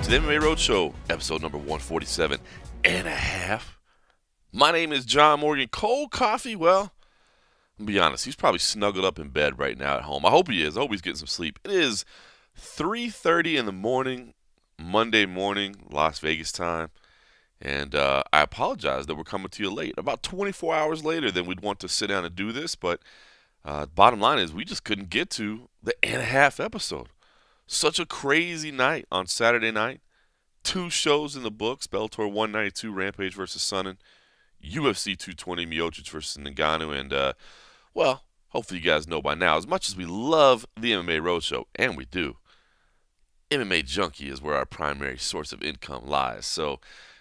to the MMA Road Show, episode number 147 and a half. My name is John Morgan. Cold coffee? Well, I'll be honest, he's probably snuggled up in bed right now at home. I hope he is. I hope he's getting some sleep. It is 3:30 in the morning, Monday morning, Las Vegas time. And I apologize that we're coming to you late. About 24 hours later than we'd want to sit down and do this. But bottom line is we just couldn't get to the and a half episode. Such a crazy night on Saturday night. Two shows in the books: Bellator 192, Rampage versus Sonnen, UFC 220, Miocic versus Ngannou, and well, hopefully you guys know by now, as much as we love the MMA Road Show, and we do, MMA Junkie is where our primary source of income lies. So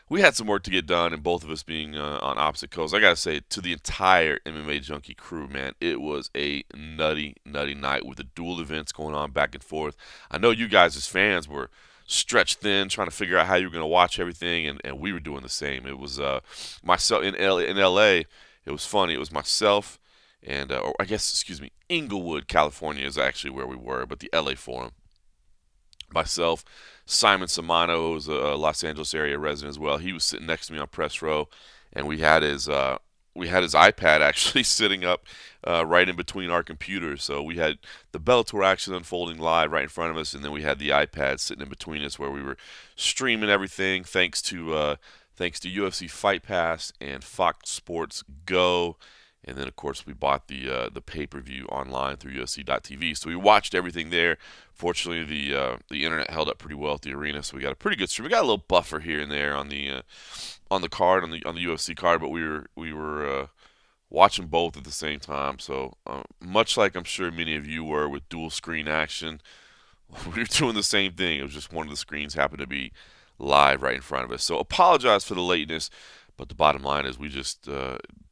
we had some work to get done, and both of us being on opposite coasts. I gotta say, to the entire MMA Junkie crew, man, it was a nutty, nutty night with the dual events going on back and forth. I know you guys as fans were stretched thin, trying to figure out how you were going to watch everything, and we were doing the same. It was myself in LA. It was funny. It was myself and, or I guess, excuse me, Inglewood, California is actually where we were, but the LA Forum. Myself, Simon Samano, who's a Los Angeles area resident as well. He was sitting next to me on press row, and we had his iPad actually sitting up right in between our computers. So we had the Bellator action unfolding live right in front of us, and then we had the iPad sitting in between us where we were streaming everything thanks to UFC Fight Pass and Fox Sports Go. And then, of course, we bought the pay-per-view online through UFC.tv. So we watched everything there. Fortunately, the internet held up pretty well at the arena, so we got a pretty good stream. We got a little buffer here and there on the card, on the UFC card, but we were watching both at the same time. So much like I'm sure many of you were with dual screen action, we were doing the same thing. It was just one of the screens happened to be live right in front of us. So apologize for the lateness, but the bottom line is we just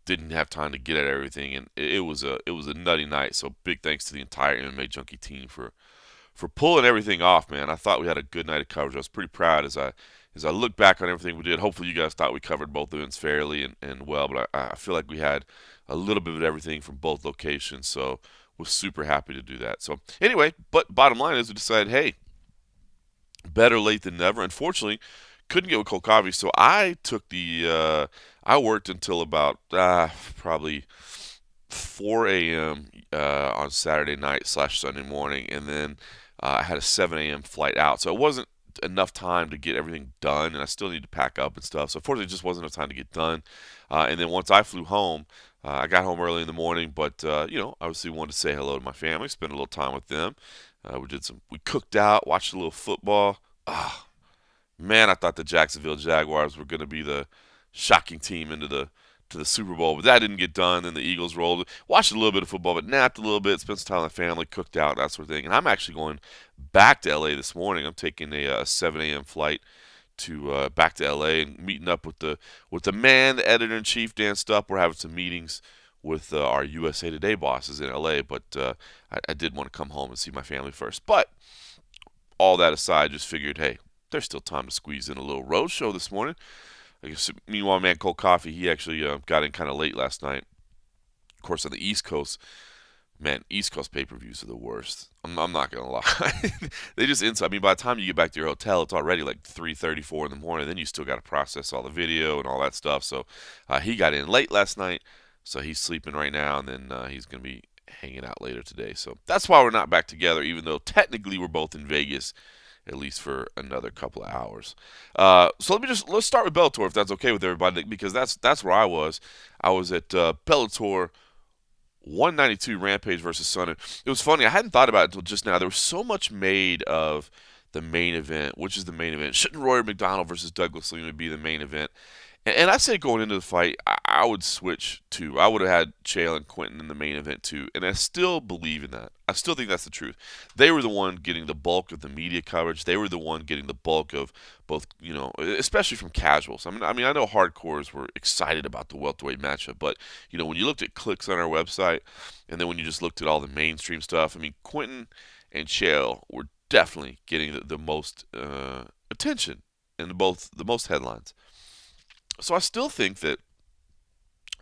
didn't have time to get at everything, and it was a nutty night. So big thanks to the entire MMA Junkie team for pulling everything off, man. I thought we had a good night of coverage. I was pretty proud as I look back on everything we did. Hopefully you guys thought we covered both events fairly and well, but I feel like we had a little bit of everything from both locations, so was super happy to do that. So anyway, but bottom line is we decided, hey, better late than never. Unfortunately, couldn't get with cold coffee, so I took I worked until about probably 4 a.m. On Saturday night / Sunday morning, and then I had a 7 a.m. flight out, so it wasn't enough time to get everything done, and I still need to pack up and stuff. So unfortunately, it just wasn't enough time to get done. And then once I flew home, I got home early in the morning, but obviously wanted to say hello to my family, spend a little time with them. We cooked out, watched a little football. Ah, man, I thought the Jacksonville Jaguars were going to be the shocking team into the Super Bowl, but that didn't get done. Then the Eagles rolled. Watched a little bit of football, but napped a little bit, spent some time with the family, cooked out, that sort of thing. And I'm actually going back to LA this morning. I'm taking a 7 a.m. flight to back to LA and meeting up with the man, the editor in chief, Dan Stupp. We're having some meetings with our USA Today bosses in LA, but I did want to come home and see my family first. But all that aside, just figured, hey, there's still time to squeeze in a little road show this morning. I guess, meanwhile, man, Cold Coffee, he actually got in kind of late last night. Of course, on the East Coast, man, East Coast pay-per-views are the worst. I'm not going to lie. They just inside. I mean, by the time you get back to your hotel, it's already like 3:34 in the morning. Then you still got to process all the video and all that stuff. So he got in late last night, so he's sleeping right now, and then he's going to be hanging out later today. So that's why we're not back together, even though technically we're both in Vegas, at least for another couple of hours. So let's start with Bellator, if that's okay with everybody, because that's where I was. I was at Bellator 192, Rampage versus Sonnen. It was funny. I hadn't thought about it until just now. There was so much made of the main event, which is the main event. Shouldn't Rory McDonald versus Douglas Lima be the main event? And I said going into the fight, I would switch to. I would have had Chael and Quentin in the main event too, and I still believe in that. I still think that's the truth. They were the one getting the bulk of the media coverage. They were the one getting the bulk of both, especially from casuals. I mean, I know hardcores were excited about the welterweight matchup, but when you looked at clicks on our website, and then when you just looked at all the mainstream stuff, I mean, Quentin and Chael were definitely getting the most attention and the most headlines. So I still think that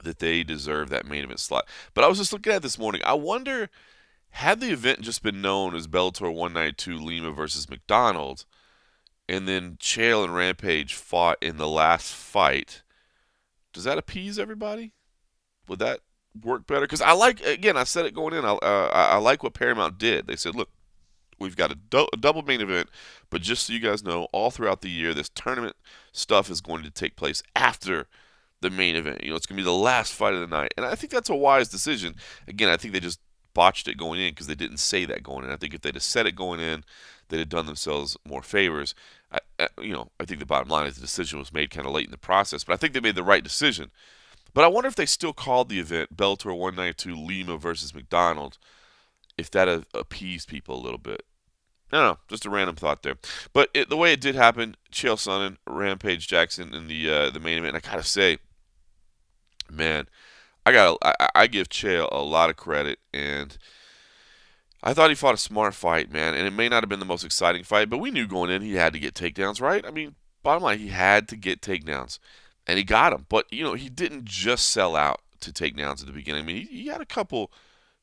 they deserve that main event slot. But I was just looking at it this morning. I wonder, had the event just been known as Bellator 192 Lima versus McDonald, and then Chael and Rampage fought in the last fight, does that appease everybody? Would that work better? Because I said it going in, I like what Paramount did. They said, look, we've got a double main event, but just so you guys know, all throughout the year, this tournament stuff is going to take place after the main event. It's going to be the last fight of the night. And I think that's a wise decision. Again, I think they just botched it going in because they didn't say that going in. I think if they'd have said it going in, they'd have done themselves more favors. I think the bottom line is the decision was made kind of late in the process, but I think they made the right decision. But I wonder if they still called the event Bellator 192 Lima versus McDonald, if that appeased people a little bit. I don't know, just a random thought there. But the way it did happen, Chael Sonnen, Rampage Jackson in the main event, and I gotta say, man, I give Chael a lot of credit, and I thought he fought a smart fight, man. And it may not have been the most exciting fight, but we knew going in he had to get takedowns, right? I mean, bottom line, he had to get takedowns, and he got them. But he didn't just sell out to takedowns at the beginning. I mean, he had a couple.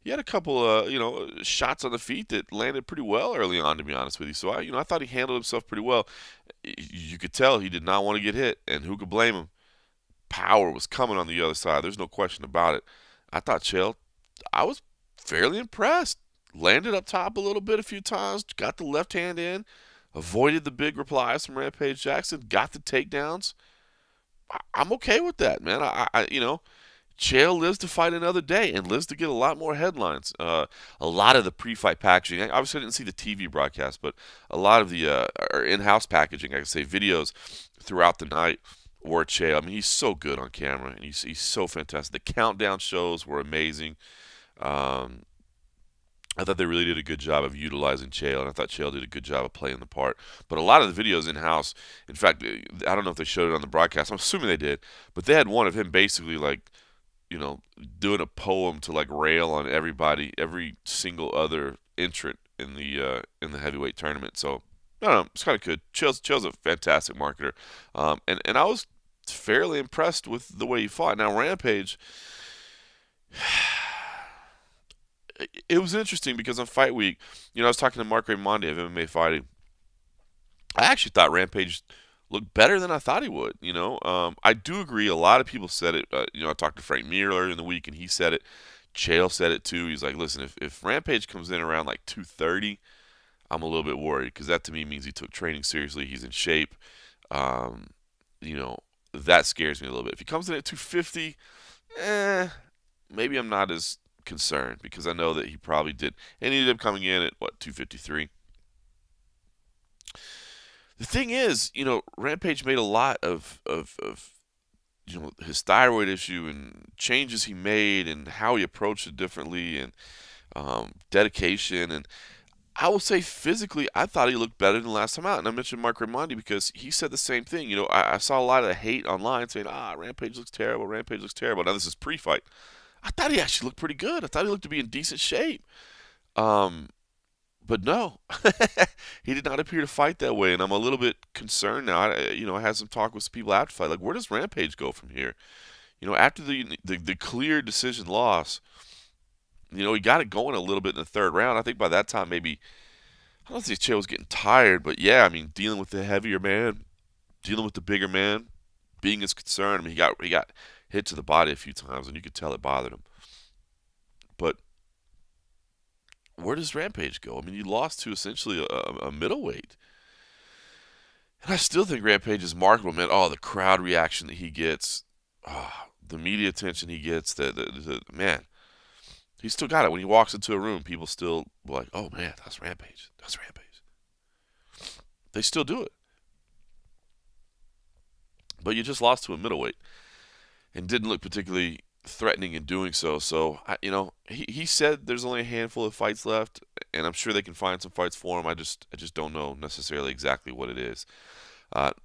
He had a couple, shots on the feet that landed pretty well early on, to be honest with you. So I thought he handled himself pretty well. You could tell he did not want to get hit, and who could blame him? Power was coming on the other side. There's no question about it. I thought Chael, I was fairly impressed. Landed up top a little bit a few times, got the left hand in, avoided the big replies from Rampage Jackson, got the takedowns. I'm okay with that, man. Chael lives to fight another day and lives to get a lot more headlines. A lot of the pre-fight packaging, obviously I didn't see the TV broadcast, but a lot of the in-house packaging, I could say videos throughout the night were Chael. I mean, he's so good on camera, and he's so fantastic. The countdown shows were amazing. I thought they really did a good job of utilizing Chael, and I thought Chael did a good job of playing the part. But a lot of the videos in-house, in fact, I don't know if they showed it on the broadcast. I'm assuming they did, but they had one of him basically doing a poem to rail on everybody, every single other entrant in the heavyweight tournament. So I don't know, it's kind of good. Chael's a fantastic marketer, and I was fairly impressed with the way he fought. Now Rampage, it was interesting because on Fight Week, I was talking to Mark Raimondi of MMA Fighting. I actually thought Rampage looked better than I thought he would. I do agree. A lot of people said it. I talked to Frank Mir earlier in the week, and he said it. Chael said it too. He's like, listen, if Rampage comes in around 230, I'm a little bit worried because that to me means he took training seriously. He's in shape. That scares me a little bit. If he comes in at 250, maybe I'm not as concerned because I know that he probably did. And he ended up coming in at 253. The thing is, Rampage made a lot of his thyroid issue and changes he made and how he approached it differently and dedication. And I will say physically, I thought he looked better than last time out. And I mentioned Mark Raimondi because he said the same thing. I saw a lot of hate online saying, Rampage looks terrible, Rampage looks terrible. Now, this is pre-fight. I thought he actually looked pretty good. I thought he looked to be in decent shape. But no, he did not appear to fight that way, and I'm a little bit concerned now. I had some talk with some people after the fight, where does Rampage go from here? After the clear decision loss, he got it going a little bit in the third round. I think by that time maybe I don't think Chael was getting tired, but yeah, I mean dealing with the heavier man, dealing with the bigger man, being his concern. I mean he got hit to the body a few times, and you could tell it bothered him. But where does Rampage go? I mean, you lost to essentially a middleweight. And I still think Rampage is marketable, man. Oh, the crowd reaction that he gets, the media attention he gets, the man, he still got it. When he walks into a room, people still like, oh, man, that's Rampage. That's Rampage. They still do it. But you just lost to a middleweight and didn't look particularly threatening in doing so. So, he said there's only a handful of fights left, and I'm sure they can find some fights for him. I just don't know necessarily exactly what it is.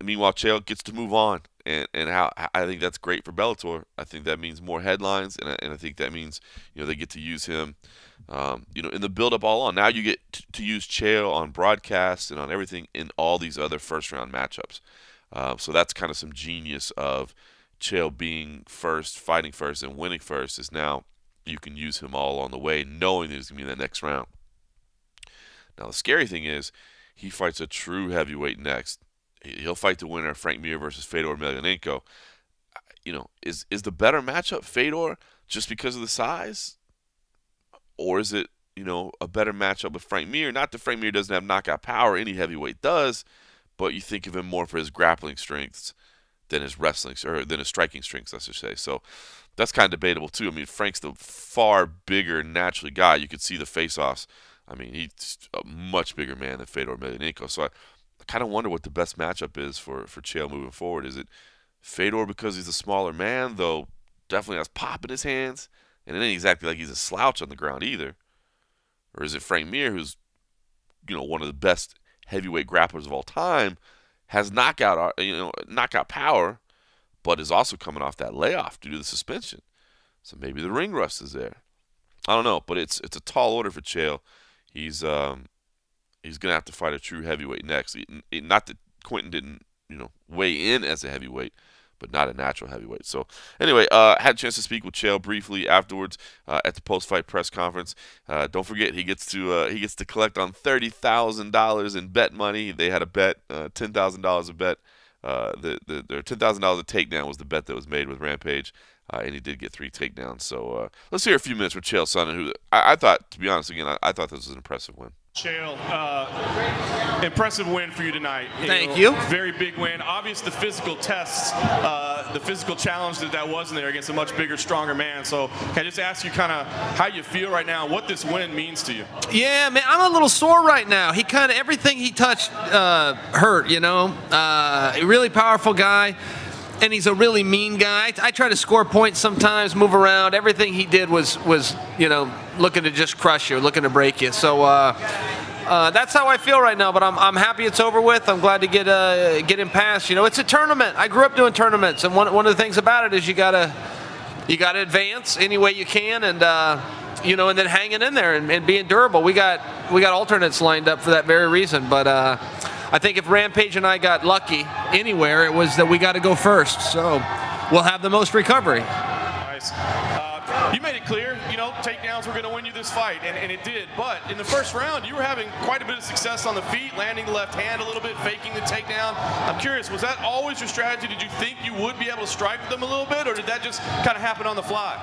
Meanwhile, Chael gets to move on, and how I think that's great for Bellator. I think that means more headlines, and I think that means they get to use him, in the build-up all on. Now you get to use Chael on broadcast and on everything in all these other first-round matchups. So that's kind of some genius of Chael being first, fighting first, and winning first is now you can use him all on the way, knowing that he's going to be in the next round. Now, the scary thing is he fights a true heavyweight next. He'll fight the winner of Frank Mir versus Fedor Emelianenko. Is the better matchup Fedor just because of the size? Or is it, a better matchup with Frank Mir? Not that Frank Mir doesn't have knockout power, any heavyweight does, but you think of him more for his grappling strengths than his wrestling, or than his striking strengths, I should say. So that's kind of debatable too. I mean, Frank's the far bigger naturally guy. You could see the face-offs. I mean, he's a much bigger man than Fedor Emelianenko. So I kind of wonder what the best matchup is for Chael moving forward. Is it Fedor because he's a smaller man, though definitely has pop in his hands, and it ain't exactly like he's a slouch on the ground either? Or is it Frank Mir, who's one of the best heavyweight grapplers of all time, has knockout power, but is also coming off that layoff due to the suspension? So maybe the ring rust is there. I don't know, but it's a tall order for Chael. He's gonna have to fight a true heavyweight next. Not that Quentin didn't weigh in as a heavyweight, but not a natural heavyweight. So anyway, had a chance to speak with Chael briefly afterwards at the post-fight press conference. Don't forget, he gets to collect on $30,000 in bet money. They had a bet, $10,000 a bet. Their $10,000 a takedown was the bet that was made with Rampage, and he did get 3 takedowns. So let's hear a few minutes with Chael Sonnen, who I thought, to be honest, again, I thought this was an impressive win. Chael, impressive win for you tonight. Thank you. Very big win. Obvious the physical tests, the physical challenge that wasn't there against a much bigger, stronger man. So can I just ask you kind of how you feel right now, what this win means to you? Yeah, man, I'm a little sore right now. He kind of, everything he touched hurt, A really powerful guy, and he's a really mean guy. I try to score points sometimes, move around. Everything he did was looking to just crush you, looking to break you. So that's how I feel right now, but I'm happy it's over with. I'm glad to get him past. It's a tournament. I grew up doing tournaments, and one of the things about it is you gotta advance any way you can, and and then hanging in there and being durable. We got alternates lined up for that very reason, but I think if Rampage and I got lucky anywhere, it was that we got to go first. So we'll have the most recovery. Nice. You made it clear, takedowns were going to win you this fight, and it did. But in the first round, you were having quite a bit of success on the feet, landing the left hand a little bit, faking the takedown. I'm curious, was that always your strategy? Did you think you would be able to strike them a little bit, or did that just kind of happen on the fly?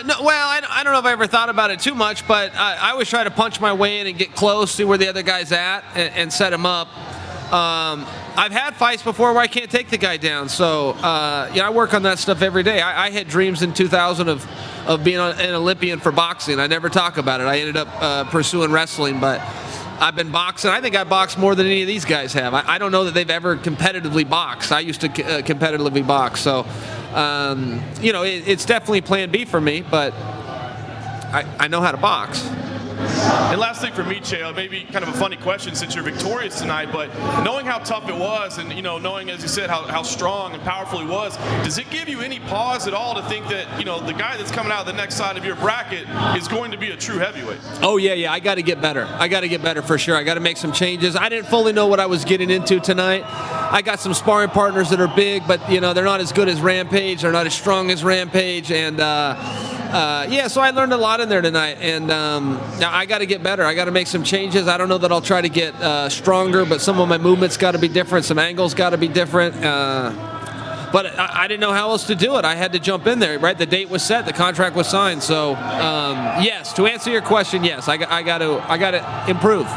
No. Well, I don't know if I ever thought about it too much, but I always try to punch my way in and get close, see where the other guy's at, and set him up. I've had fights before where I can't take the guy down, so I work on that stuff every day. I had dreams in 2000 of being an Olympian for boxing. I never talk about it. I ended up pursuing wrestling, but I've been boxing. I think I boxed more than any of these guys have. I don't know that they've ever competitively boxed. I used to competitively box, so it's definitely plan B for me, but I know how to box. And last thing for me, Chael, maybe kind of a funny question since you're victorious tonight, but knowing how tough it was and, knowing, as you said, how strong and powerful he was, does it give you any pause at all to think that, the guy that's coming out the next side of your bracket is going to be a true heavyweight? Oh, yeah. I got to get better. I got to get better for sure. I got to make some changes. I didn't fully know what I was getting into tonight. I got some sparring partners that are big, but, they're not as good as Rampage. They're not as strong as Rampage. And, so I learned a lot in there tonight, and now I got to get better. I got to make some changes. I don't know that I'll try to get stronger, but some of my movements got to be different. Some angles got to be different. But I didn't know how else to do it. I had to jump in there, right? The date was set. The contract was signed. So, yes, to answer your question, yes, I got to improve.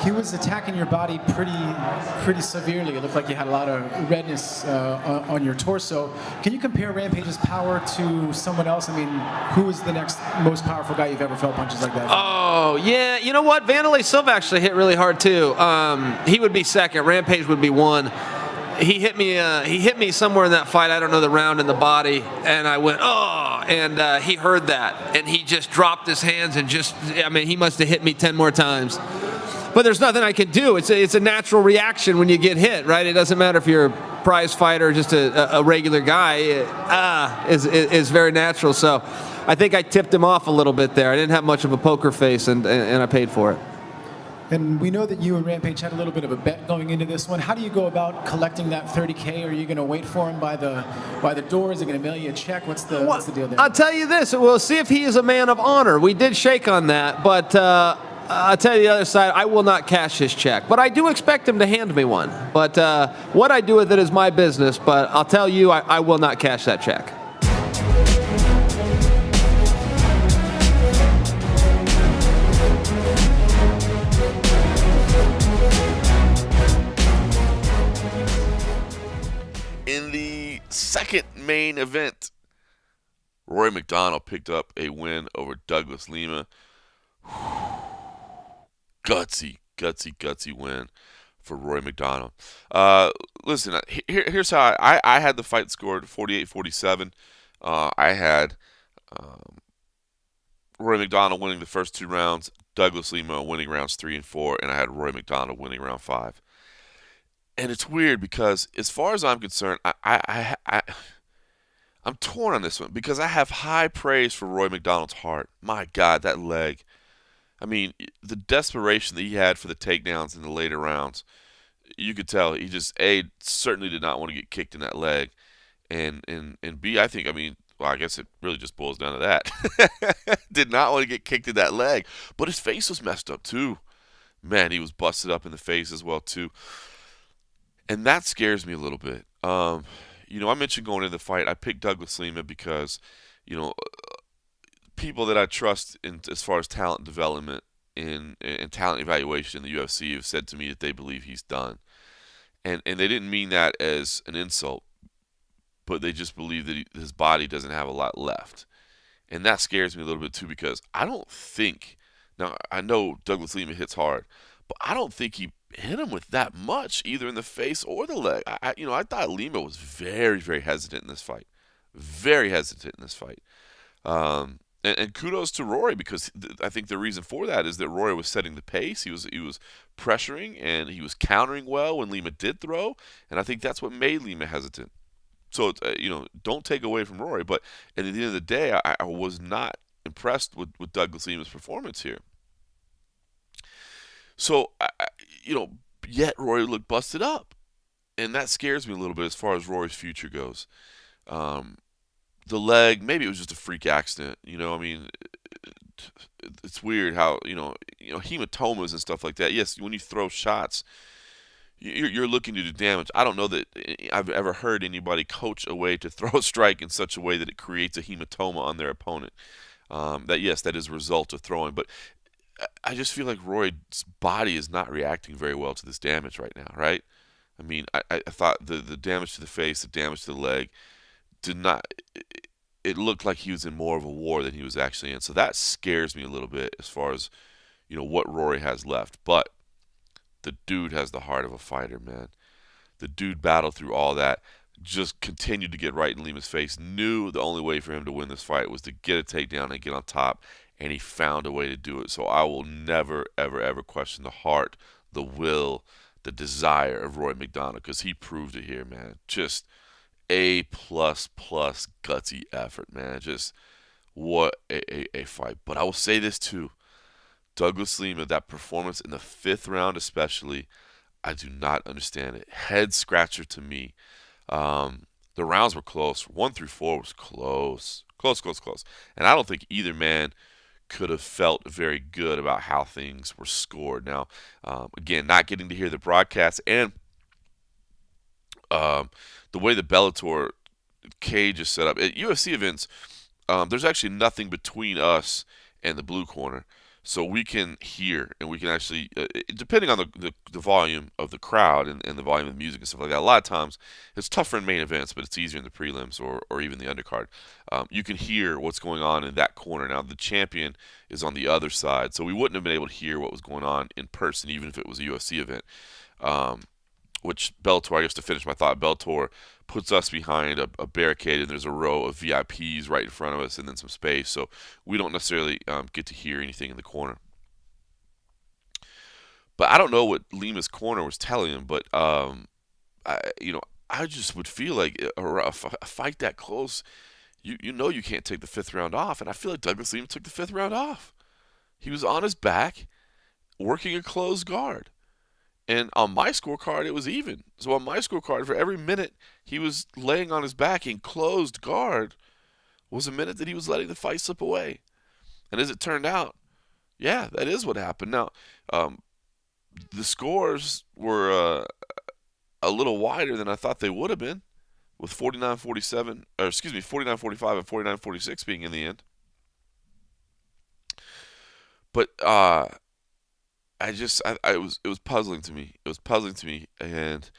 He was attacking your body pretty severely. It looked like you had a lot of redness on your torso. Can you compare Rampage's power to someone else? I mean, who is the next most powerful guy you've ever felt punches like that? Oh, yeah. You know what? Wanderlei Silva actually hit really hard, too. He would be second. Rampage would be one. He hit me somewhere in that fight. I don't know the round in the body, and I went, oh, and he heard that, and he just dropped his hands and he must have hit me 10 more times. But there's nothing I can do. It's a natural reaction when you get hit, right? It doesn't matter if you're a prize fighter or just a regular guy. Is very natural. So I think I tipped him off a little bit there. I didn't have much of a poker face, and I paid for it. And we know that you and Rampage had a little bit of a bet going into this one. How do you go about collecting that $30K? Are you going to wait for him by the door? Is he going to mail you a check? What's the deal there? I'll tell you this. We'll see if he is a man of honor. We did shake on that, but I'll tell you the other side. I will not cash his check, but I do expect him to hand me one. But what I do with it is my business. But I'll tell you, I will not cash that check. In the second main event, Rory McDonald picked up a win over Douglas Lima. Gutsy win for Rory McDonald. Listen, here's how I had the fight scored 48-47. I had Rory McDonald winning the first 2 rounds, Douglas Lima winning rounds 3 and 4, and I had Rory McDonald winning round 5. And it's weird because, as far as I'm concerned, I'm torn on this one because I have high praise for Rory McDonald's heart. My God, that leg. I mean, the desperation that he had for the takedowns in the later rounds, you could tell he just, A, certainly did not want to get kicked in that leg. And B, I guess it really just boils down to that. Did not want to get kicked in that leg. But his face was messed up, too. Man, he was busted up in the face as well, too. And that scares me a little bit. I mentioned going into the fight, I picked Douglas Lima because, people that I trust as far as talent development and talent evaluation in the UFC have said to me that they believe he's done. And they didn't mean that as an insult, but they just believe that his body doesn't have a lot left. And that scares me a little bit too because I don't think, now I know Douglas Lima hits hard, but I don't think he hit him with that much, either in the face or the leg. I thought Lima was very, very hesitant in this fight. Very hesitant in this fight. And kudos to Rory because I think the reason for that is that Rory was setting the pace. He was pressuring and he was countering well when Lima did throw, and I think that's what made Lima hesitant. So don't take away from Rory, but at the end of the day, I was not impressed with Douglas Lima's performance here. So yet Rory looked busted up, and that scares me a little bit as far as Rory's future goes. The leg, maybe it was just a freak accident. It's weird how hematomas and stuff like that. Yes, when you throw shots, you're looking to do damage. I don't know that I've ever heard anybody coach a way to throw a strike in such a way that it creates a hematoma on their opponent. That is a result of throwing, but I just feel like Roy's body is not reacting very well to this damage right now, right? I mean, I thought the damage to the face, the damage to the leg, it looked like he was in more of a war than he was actually in. So that scares me a little bit as far as, what Rory has left. But the dude has the heart of a fighter, man. The dude battled through all that, just continued to get right in Lima's face, knew the only way for him to win this fight was to get a takedown and get on top, and he found a way to do it. So I will never, ever, ever question the heart, the will, the desire of Rory McDonald because he proved it here, man. Just A++ gutsy effort, man. Just what a fight. But I will say this too. Douglas Lima, that performance in the 5th round especially, I do not understand it. Head scratcher to me. The rounds were close. 1 through 4 was close. Close. And I don't think either man could have felt very good about how things were scored. Now, again, not getting to hear the broadcast and the way the Bellator cage is set up. At UFC events, there's actually nothing between us and the blue corner. So we can hear and we can actually, depending on the volume of the crowd and the volume of the music and stuff like that, a lot of times it's tougher in main events, but it's easier in the prelims or even the undercard. You can hear what's going on in that corner. Now, the champion is on the other side, so we wouldn't have been able to hear what was going on in person, even if it was a UFC event. Which Bellator, I guess to finish my thought, Bellator puts us behind a barricade and there's a row of VIPs right in front of us and then some space, so we don't necessarily get to hear anything in the corner. But I don't know what Lima's corner was telling him, but I just would feel like a fight that close, you can't take the 5th round off, and I feel like Douglas Lima took the 5th round off. He was on his back, working a closed guard. And on my scorecard, it was even. So on my scorecard, for every minute he was laying on his back in closed guard was a minute that he was letting the fight slip away. And as it turned out, Yeah, that is what happened. Now, um, the scores were a little wider than I thought they would have been, with 49-47, or excuse me, 49-45 and 49-46 being in the end. But it was puzzling to me. It was puzzling to me, and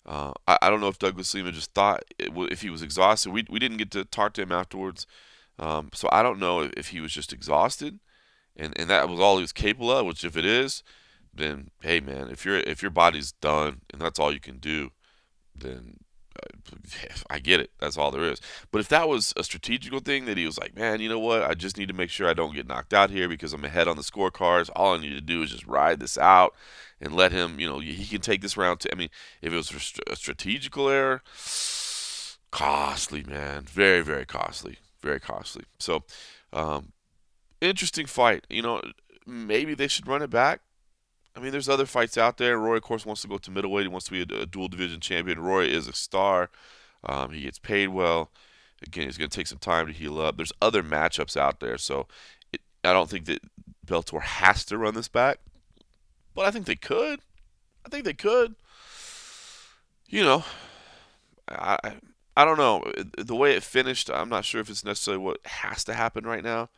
I don't know if Douglas Lima just thought if he was exhausted. We didn't get to talk to him afterwards, so I don't know if he was just exhausted, and that was all he was capable of. Which if it is, then hey man, if your body's done and that's all you can do, then I get it. That's all there is. But if that was a strategical thing that he was like, man, you know what? I just need to make sure I don't get knocked out here because I'm ahead on the scorecards. All I need to do is just ride this out and let him, he can take this round. I mean, if it was a strategical error, costly, man. Very, very costly. Very costly. So, interesting fight. Maybe they should run it back. I mean, there's other fights out there. Roy, of course, wants to go to middleweight. He wants to be a dual division champion. Roy is a star. He gets paid well. Again, he's going to take some time to heal up. There's other matchups out there, so I don't think that Bellator has to run this back, but I think they could. I think they could. You know, I I don't know. The way it finished, I'm not sure if it's necessarily what has to happen right now,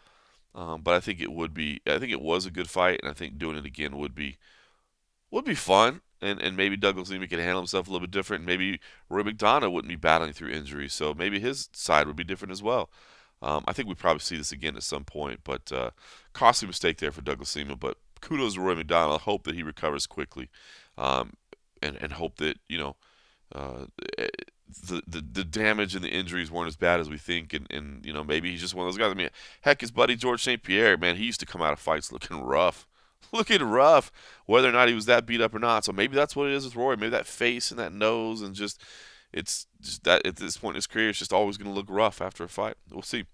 but I think it would be. I think it was a good fight, and I think doing it again would be fun, and maybe Douglas Lima could handle himself a little bit different. Maybe Roy McDonough wouldn't be battling through injuries, so maybe his side would be different as well. I think we probably see this again at some point, but costly mistake there for Douglas Lima. But kudos to Roy McDonough. Hope that he recovers quickly, um, and hope that uh, the damage and the injuries weren't as bad as we think, and maybe he's just one of those guys. I mean, heck, his buddy George St. Pierre, man, he used to come out of fights looking rough. Looking rough, whether or not he was that beat up or not. So maybe that's what it is with Roy. Maybe that face and that nose and it's just that at this point in his career, it's just always going to look rough after a fight. We'll see.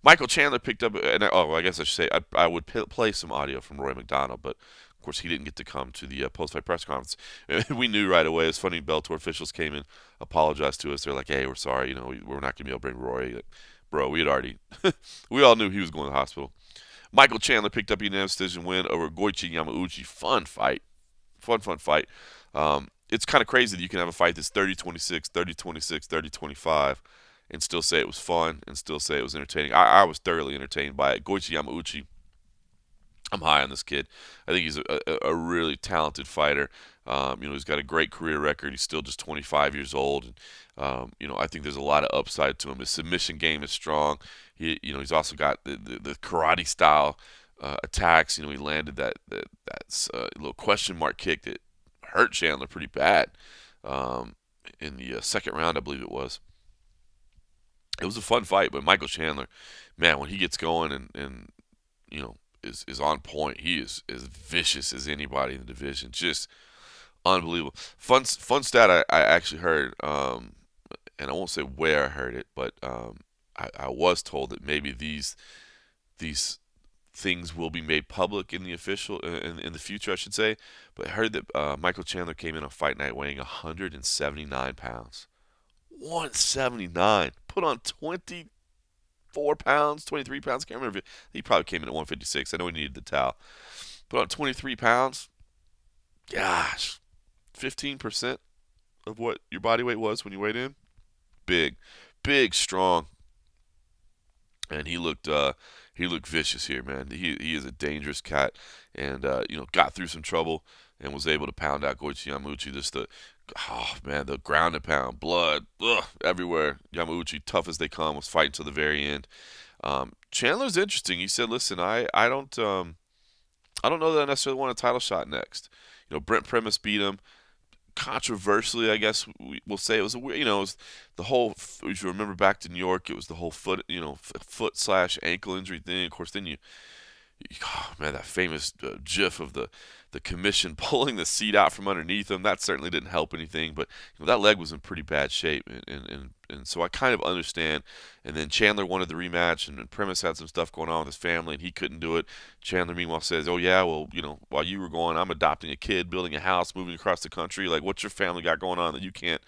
Michael Chandler picked up, I guess I should say I would play some audio from Roy McDonald, but of course he didn't get to come to the post-fight press conference. We knew right away. It's funny, Bellator officials came in, apologized to us. They're like, "Hey, we're sorry. We're not going to be able to bring Roy." Like, bro, we had already, we all knew he was going to the hospital. Michael Chandler picked up a unanimous decision win over Goichi Yamauchi. Fun fight. Fun fight. It's kind of crazy that you can have a fight that's 30-26, 30-26, 30-25, and still say it was fun and still say it was entertaining. I was thoroughly entertained by it. Goichi Yamauchi, I'm high on this kid. I think he's a really talented fighter. He's got a great career record. He's still just 25 years old. And, I think there's a lot of upside to him. His submission game is strong. He's also got the karate style attacks. He landed that little question mark kick that hurt Chandler pretty bad in the second round, I believe it was. It was a fun fight, but Michael Chandler, man, when he gets going and is on point. He is as vicious as anybody in the division. Just unbelievable. Fun stat I actually heard, and I won't say where I heard it, but I was told that maybe these things will be made public in the official in the future, I should say. But I heard that Michael Chandler came in on fight night weighing 179 pounds. 179. Put on 24 pounds, 23 pounds. I can't remember. He probably came in at 156. I know he needed the towel. Put on 23 pounds. Gosh, 15% of what your body weight was when you weighed in. Big, strong. And he looked vicious here, man. He is a dangerous cat, and got through some trouble and was able to pound out Goichi Yamauchi. The ground and pound, blood, everywhere. Yamauchi, tough as they come, was fighting to the very end. Chandler's interesting. He said, "Listen, I don't know that I necessarily want a title shot next." Brent Primus beat him. Controversially, I guess we'll say it was it was the whole. If you remember back to New York, it was the whole foot/ankle injury thing. Of course, then that famous GIF of the commission pulling the seat out from underneath him. That certainly didn't help anything. But that leg was in pretty bad shape, and so I kind of understand. And then Chandler wanted the rematch, and Primus had some stuff going on with his family, and he couldn't do it. Chandler, meanwhile, says, "Oh yeah, well, while you were going, I'm adopting a kid, building a house, moving across the country. Like, what's your family got going on that you can't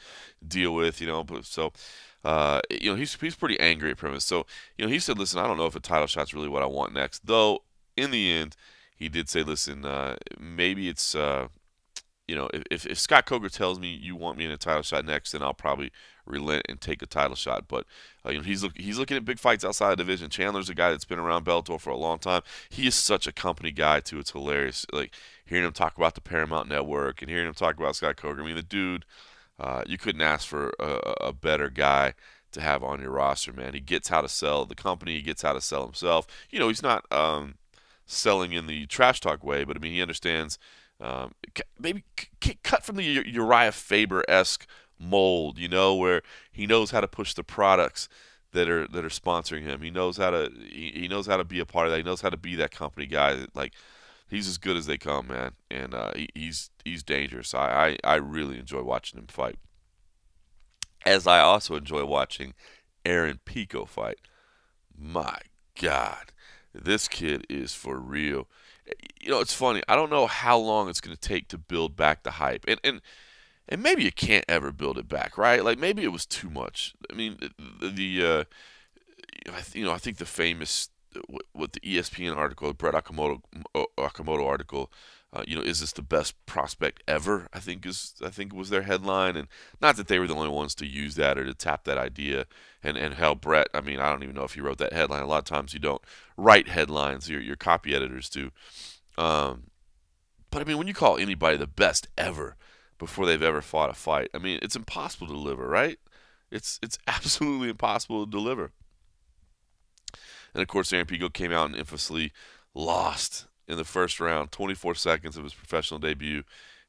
deal with?" But so. He's pretty angry at Primus. So, he said, "Listen, I don't know if a title shot's really what I want next." Though, in the end, he did say, listen, maybe it's if Scott Coker tells me you want me in a title shot next, then I'll probably relent and take a title shot. But he's looking at big fights outside the division. Chandler's a guy that's been around Bellator for a long time. He is such a company guy too. It's hilarious. Like hearing him talk about the Paramount Network and hearing him talk about Scott Coker. I mean, the dude, you couldn't ask for a better guy to have on your roster, man. He gets how to sell the company. He gets how to sell himself. He's not selling in the trash talk way, but I mean, he understands. Maybe cut from the Uriah Faber-esque mold, where he knows how to push the products that are sponsoring him. He knows how to be a part of that. He knows how to be that company guy. Like he's as good as they come, man, and he's dangerous. I really enjoy watching him fight. As I also enjoy watching Aaron Pico fight. My God, this kid is for real. It's funny. I don't know how long it's going to take to build back the hype, and maybe you can't ever build it back, right? Like maybe it was too much. I mean, I think the famous with the ESPN article, the Brett Okamoto article, is this the best prospect ever? I think was their headline, and not that they were the only ones to use that or to tap that idea. And hell, Brett, I mean, I don't even know if he wrote that headline. A lot of times you don't write headlines; your copy editors do. But I mean, when you call anybody the best ever before they've ever fought a fight, I mean, it's impossible to deliver, right? It's absolutely impossible to deliver. And of course, Aaron Pico came out and infamously lost in the first round, 24 seconds of his professional debut,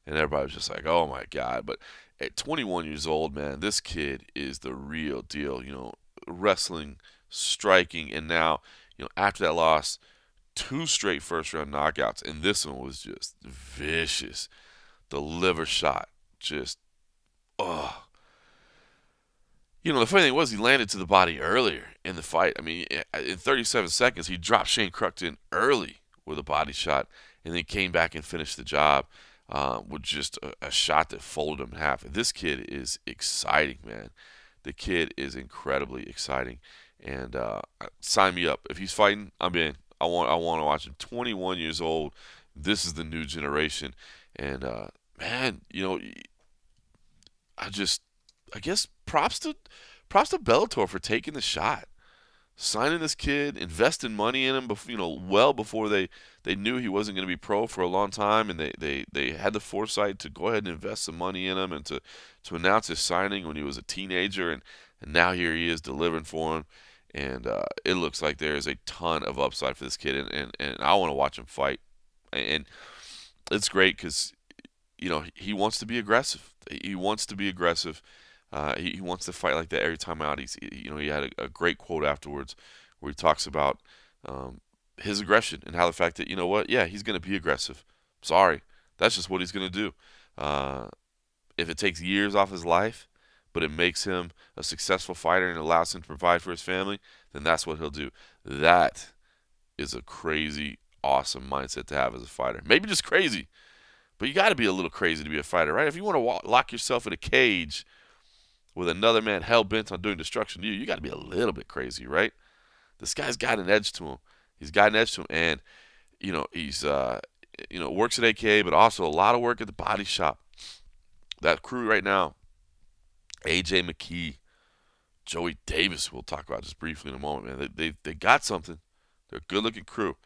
and everybody was just like, oh my God. But at 21 years old, man, this kid is the real deal, wrestling, striking, and now, after that loss, 2 straight first-round knockouts, and this one was just vicious. The liver shot, just, oh. The funny thing was he landed to the body earlier in the fight. I mean, in 37 seconds, he dropped Shane Cruckton early with a body shot, and then came back and finished the job with just a shot that folded him in half. And this kid is exciting, man. The kid is incredibly exciting, and sign me up. If he's fighting, I'm in. I want to watch him. 21 years old. This is the new generation, and man, I guess props to Bellator for taking the shot, signing this kid, investing money in him, well before they knew he wasn't going to be pro for a long time, and they had the foresight to go ahead and invest some money in him and to announce his signing when he was a teenager, and now here he is delivering for him, and it looks like there is a ton of upside for this kid, and I want to watch him fight, and it's great because he wants to be aggressive. He wants to be aggressive. He wants to fight like that every time out. He had a great quote afterwards where he talks about his aggression and how the fact that, he's going to be aggressive. Sorry. That's just what he's going to do. If it takes years off his life, but it makes him a successful fighter and allows him to provide for his family, then that's what he'll do. That is a crazy, awesome mindset to have as a fighter. Maybe just crazy, but you got to be a little crazy to be a fighter, right? If you want to lock yourself in a cage with another man hell-bent on doing destruction to you, you got to be a little bit crazy, right? This guy's got an edge to him. He's got an edge to him, and, he's, works at AKA, but also a lot of work at the body shop. That crew right now, AJ McKee, Joey Davis, we'll talk about just briefly in a moment, man. They got something. They're a good-looking crew.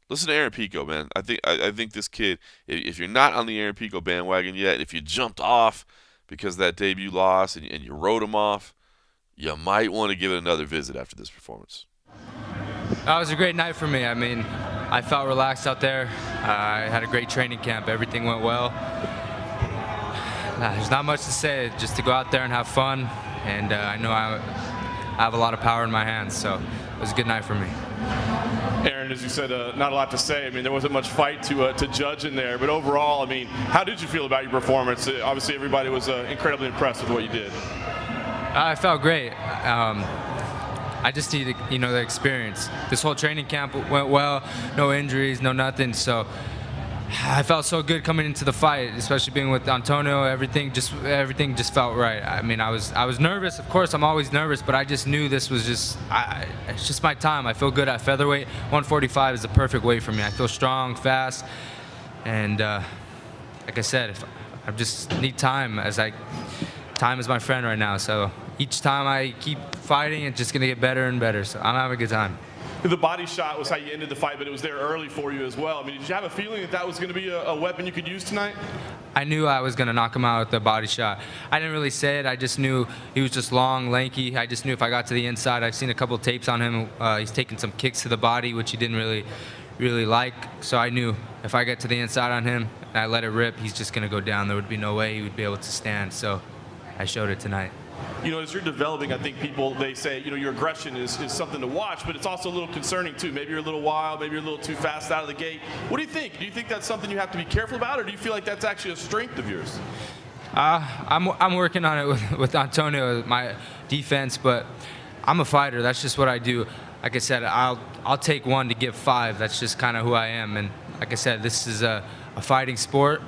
Listen to Aaron Pico, man. I think this kid, if you're not on the Aaron Pico bandwagon yet, if you jumped off because of that debut loss and you wrote him off, you might want to give it another visit after this performance. It was a great night for me. I mean, I felt relaxed out there. I had a great training camp. Everything went well. There's not much to say, just to go out there and have fun. And I know I have a lot of power in my hands, so it was a good night for me. Aaron, as you said, not a lot to say. I mean, there wasn't much fight to judge in there. But overall, I mean, how did you feel about your performance? Obviously, everybody was incredibly impressed with what you did. I felt great. I just needed, the experience. This whole training camp went well. No injuries, no nothing. So I felt so good coming into the fight, especially being with Antonio. Everything just felt right. I mean, I was nervous. Of course, I'm always nervous, but I just knew this was it's just my time. I feel good at featherweight. 145 is the perfect weight for me. I feel strong, fast, and like I said, I just need time. Time is my friend right now. So each time I keep fighting, it's just gonna get better and better. So I'm having a good time. The body shot was how you ended the fight, but it was there early for you as well. I mean, did you have a feeling that that was going to be a weapon you could use tonight? I knew I was going to knock him out with the body shot. I didn't really say it. I just knew he was just long, lanky. I just knew if I got to the inside, I've seen a couple tapes on him. He's taken some kicks to the body, which he didn't really like. So I knew if I get to the inside on him and I let it rip, he's just going to go down. There would be no way he would be able to stand. So I showed it tonight. You know, as you're developing, I think they say, you know, your aggression is something to watch, but it's also a little concerning too. Maybe you're a little wild, maybe you're a little too fast out of the gate. What do you think? Do you think that's something you have to be careful about, or do you feel like that's actually a strength of yours? I'm working on it with Antonio, my defense, but I'm a fighter. That's just what I do. Like I said, I'll take one to give five. That's just kind of who I am. And like I said, this is a fighting sport,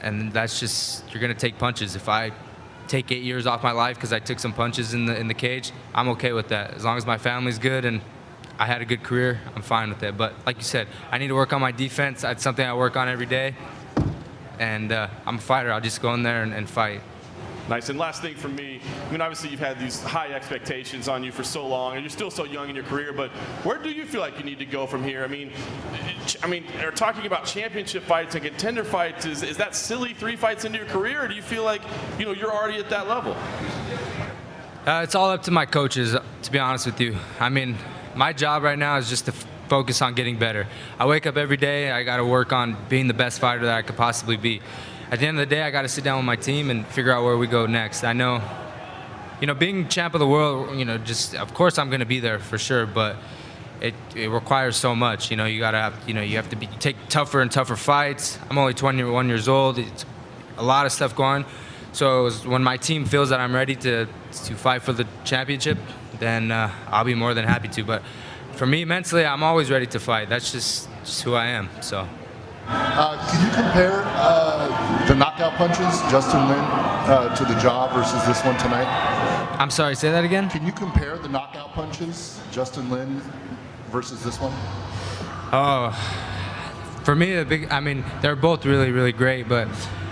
and that's just, you're gonna take punches. If I take 8 years off my life because I took some punches in the cage, I'm okay with that. As long as my family's good and I had a good career, I'm fine with it. But like you said, I need to work on my defense. That's something I work on every day. And I'm a fighter. I'll just go in there and fight. Nice. And last thing from me, I mean, obviously you've had these high expectations on you for so long, and you're still so young in your career, but where do you feel like you need to go from here? I mean, are talking about championship fights and contender fights, is that silly 3 fights into your career, or do you feel like, you know, you're already at that level? It's all up to my coaches, to be honest with you. I mean, my job right now is just to focus on getting better. I wake up every day, I got to work on being the best fighter that I could possibly be. At the end of the day, I got to sit down with my team and figure out where we go next. I know, you know, being champ of the world, you know, just, of course I'm going to be there for sure, but it requires so much. You know, you have to take tougher and tougher fights. I'm only 21 years old. It's a lot of stuff going. So when my team feels that I'm ready to fight for the championship, then I'll be more than happy to. But for me, mentally, I'm always ready to fight. That's just who I am. So. Can you compare the knockout punches, Justin Lin, to the jaw versus this one tonight? I'm sorry, say that again? Can you compare the knockout punches, Justin Lin, versus this one? Oh, for me, they're both really, really great, but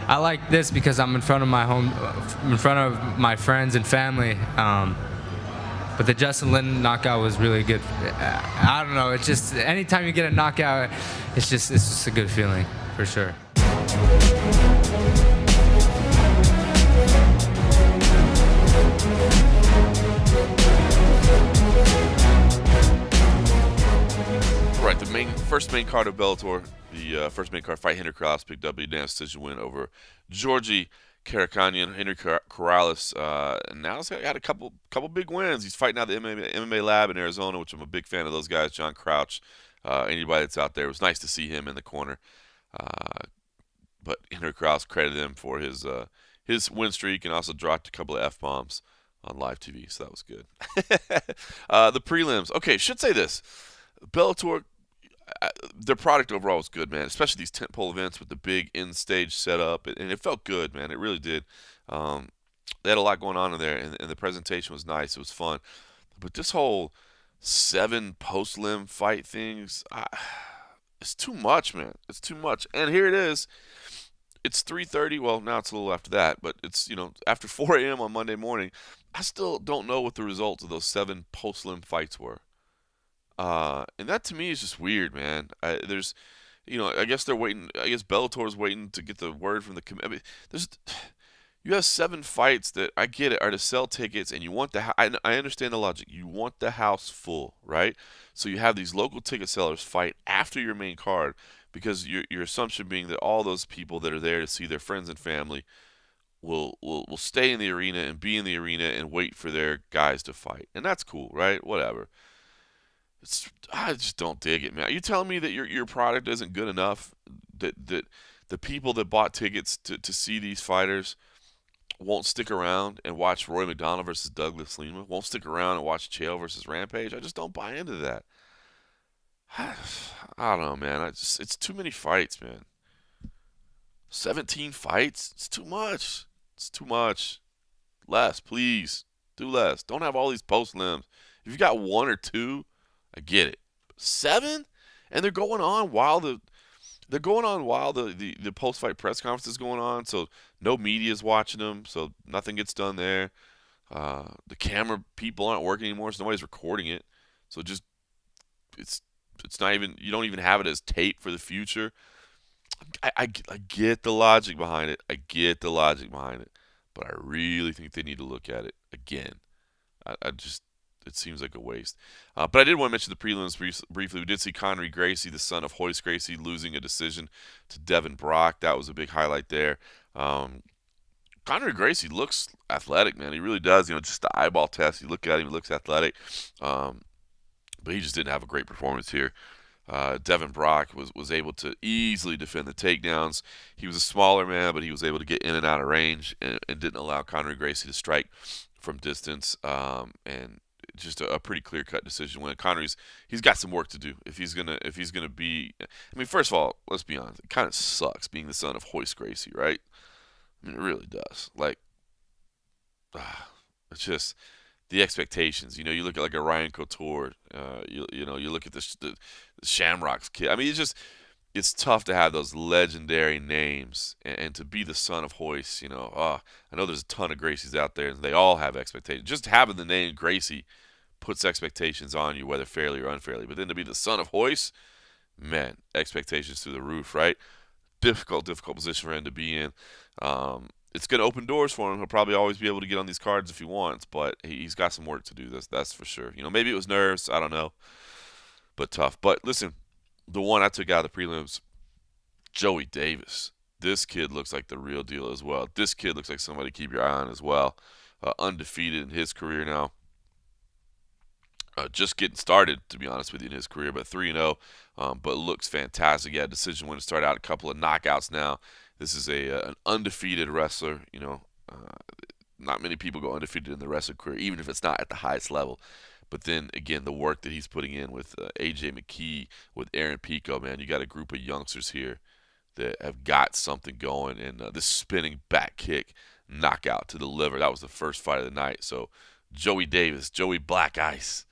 I like this because I'm in front of my friends and family. But the Justin Lin knockout was really good. I don't know. It's just anytime you get a knockout, it's just a good feeling for sure. Right, the first main card of Bellator, the first main card fight, Henry Corrales picked up a unanimous decision win over Georgi Karakhanyan. Henry Corrales now has got a couple big wins. He's fighting out at the MMA Lab in Arizona, which I'm a big fan of those guys. John Crouch, anybody that's out there. It was nice to see him in the corner. But Henry Corrales credited him for his win streak and also dropped a couple of F-bombs on live TV, so that was good. The prelims. Okay, should say this. Bellator, their product overall was good, man, especially these tentpole events with the big in-stage setup, and it felt good, man. It really did. They had a lot going on in there, and the presentation was nice. It was fun. But this whole 7 post-limb fight things, it's too much, man. It's too much. And here it is. It's 3:30. Well, now it's a little after that, but it's, after 4 a.m. on Monday morning. I still don't know what the results of those 7 post-limb fights were. And that to me is just weird, man. I guess they're waiting. I guess Bellator's waiting to get the word from the committee. You have 7 fights that, I get it, are to sell tickets, and you want I understand the logic. You want the house full, right? So you have these local ticket sellers fight after your main card because your assumption being that all those people that are there to see their friends and family will stay in the arena and be in the arena and wait for their guys to fight. And that's cool, right? Whatever. I just don't dig it, man. Are you telling me that your product isn't good enough? That the people that bought tickets to see these fighters won't stick around and watch Roy McDonald versus Douglas Lima? Won't stick around and watch Chael versus Rampage? I just don't buy into that. I don't know, man. It's too many fights, man. 17 fights? It's too much. It's too much. Less, please. Do less. Don't have all these post limbs. If you got one or two, I get it. 7? And they're going on while the post fight press conference is going on, so no media is watching them, so nothing gets done there. The camera people aren't working anymore, so nobody's recording it. So just it's not even, you don't even have it as tape for the future. I get the logic behind it. But I really think they need to look at it again. It seems like a waste. But I did want to mention the prelims briefly. We did see Conor Gracie, the son of Royce Gracie, losing a decision to Devin Brock. That was a big highlight there. Conor Gracie looks athletic, man. He really does. Just the eyeball test. You look at him, he looks athletic. But he just didn't have a great performance here. Devin Brock was able to easily defend the takedowns. He was a smaller man, but he was able to get in and out of range and didn't allow Conor Gracie to strike from distance. And just a pretty clear-cut decision win. He's got some work to do if he's gonna be. I mean, first of all, let's be honest. It kind of sucks being the son of Royce Gracie, right? I mean, it really does. It's just the expectations. You look at like a Ryan Couture. You look at the Shamrock's kid. I mean, it's tough to have those legendary names and to be the son of Royce. I know there's a ton of Gracies out there, and they all have expectations. Just having the name Gracie puts expectations on you, whether fairly or unfairly. But then to be the son of Royce, man, expectations through the roof, right? Difficult position for him to be in. It's going to open doors for him. He'll probably always be able to get on these cards if he wants, but he's got some work to do. That's for sure. Maybe it was nerves. I don't know. But tough. But listen, the one I took out of the prelims, Joey Davis. This kid looks like the real deal as well. This kid looks like somebody to keep your eye on as well. Undefeated in his career now. Just getting started, to be honest with you, in his career, but 3-0, but looks fantastic. Yeah, decision win to start out, a couple of knockouts now. This is an undefeated wrestler. Not many people go undefeated in the wrestling career, even if it's not at the highest level. But then, again, the work that he's putting in with A.J. McKee, with Aaron Pico, man, you got a group of youngsters here that have got something going. And this spinning back kick knockout to the liver, that was the first fight of the night. So Joey Davis, Joey Black Ice,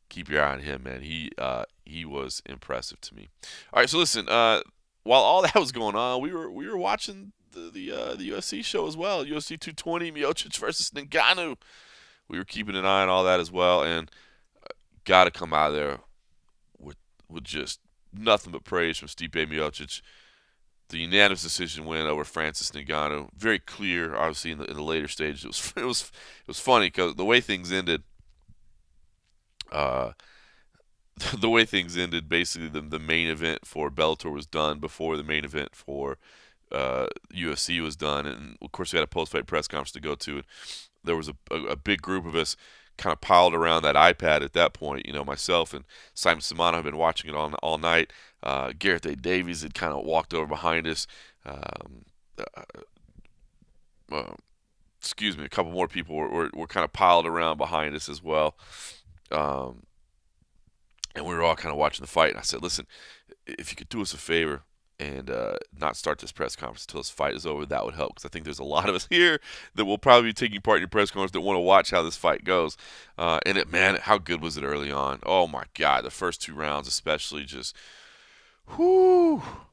keep your eye on him, man. He was impressive to me. All right, so listen, while all that was going on, we were watching the UFC show as well. UFC 220, Miocic versus Ngannou. We were keeping an eye on all that as well, and got to come out of there with just nothing but praise from Stipe Miocic. The unanimous decision win over Francis Ngannou, very clear. Obviously, in the later stages, it was funny because the way things ended. The way things ended, basically the main event for Bellator was done before the main event for UFC was done, and of course we had a post-fight press conference to go to. And there was a big group of us kind of piled around that iPad at that point. Myself and Simon Simano have been watching it all night. Gareth A. Davies had kind of walked over behind us. Excuse me, a couple more people were kind of piled around behind us as well. And we were all kind of watching the fight. And I said, listen, if you could do us a favor and not start this press conference until this fight is over, that would help. Because I think there's a lot of us here that will probably be taking part in your press conference that want to watch how this fight goes. Man, how good was it early on? Oh, my God. The first 2 rounds especially just,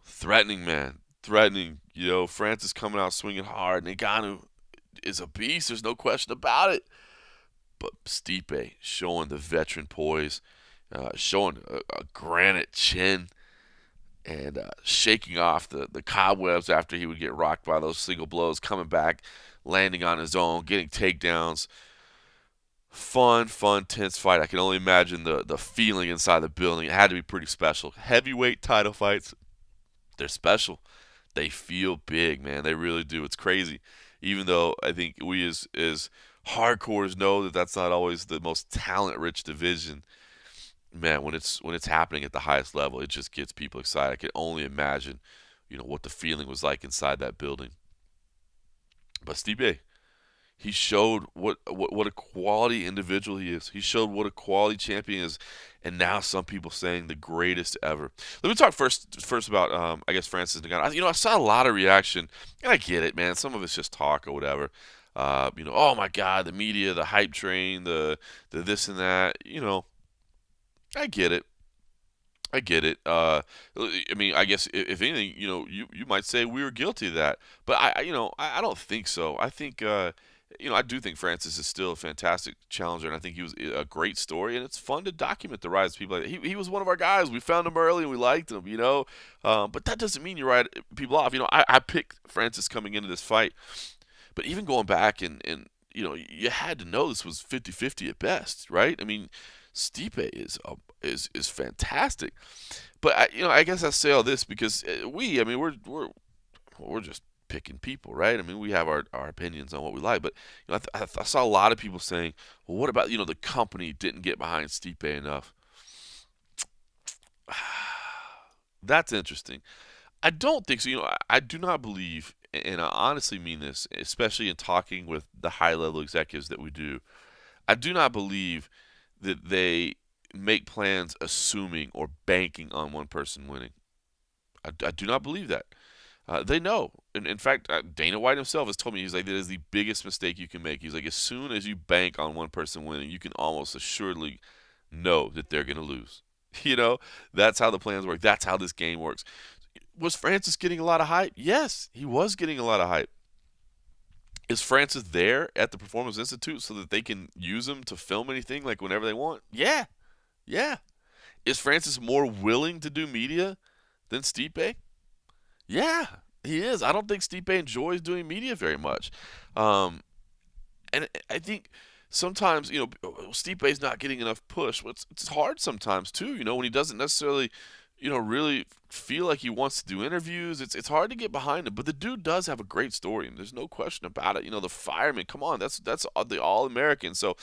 threatening, man. Threatening. Francis coming out swinging hard. Ngannou is a beast. There's no question about it. But Stipe showing the veteran poise, showing a granite chin, and shaking off the cobwebs after he would get rocked by those single blows, coming back, landing on his own, getting takedowns. Fun, tense fight. I can only imagine the feeling inside the building. It had to be pretty special. Heavyweight title fights, they're special. They feel big, man. They really do. It's crazy. Even though I think we as hardcores know that that's not always the most talent-rich division. Man, when it's happening at the highest level, it just gets people excited. I can only imagine, what the feeling was like inside that building. But Stipe, He showed what a quality individual he is. He showed what a quality champion is, and now some people saying the greatest ever. Let me talk first about I guess Francis Ngannou. I saw a lot of reaction, and I get it, man. Some of it's just talk or whatever. Oh my God, the media, the hype train, the this and that. I get it. I get it. I mean, I guess if anything, you might say we were guilty of that, but I don't think so. I think, I do think Francis is still a fantastic challenger, and I think he was a great story, and it's fun to document the rise of people like that. He was one of our guys. We found him early, and we liked him, but that doesn't mean you write people off. I picked Francis coming into this fight, but even going back and you had to know this was 50-50 at best, right? I mean, Stipe is fantastic, but I guess I say all this because we're just picking people, right? I mean, we have our opinions on what we like, but I saw a lot of people saying, well, what about the company didn't get behind Stipe enough? That's interesting. I don't think so. I do not believe, and I honestly mean this, especially in talking with the high-level executives that we do. I do not believe that they make plans assuming or banking on one person winning. I do not believe that. They know. And in fact, Dana White himself has told me, he's like, that is the biggest mistake you can make. He's like, as soon as you bank on one person winning, you can almost assuredly know that they're going to lose. That's how the plans work. That's how this game works. Was Francis getting a lot of hype? Yes, he was getting a lot of hype. Is Francis there at the Performance Institute so that they can use him to film anything like whenever they want? Yeah. Yeah. Is Francis more willing to do media than Stipe? Yeah, he is. I don't think Stipe enjoys doing media very much. And I think sometimes, Stipe's not getting enough push. Well, it's hard sometimes, too, when he doesn't necessarily, really feel like he wants to do interviews. It's hard to get behind him. But the dude does have a great story, and there's no question about it. The fireman, come on, that's the All-American. So,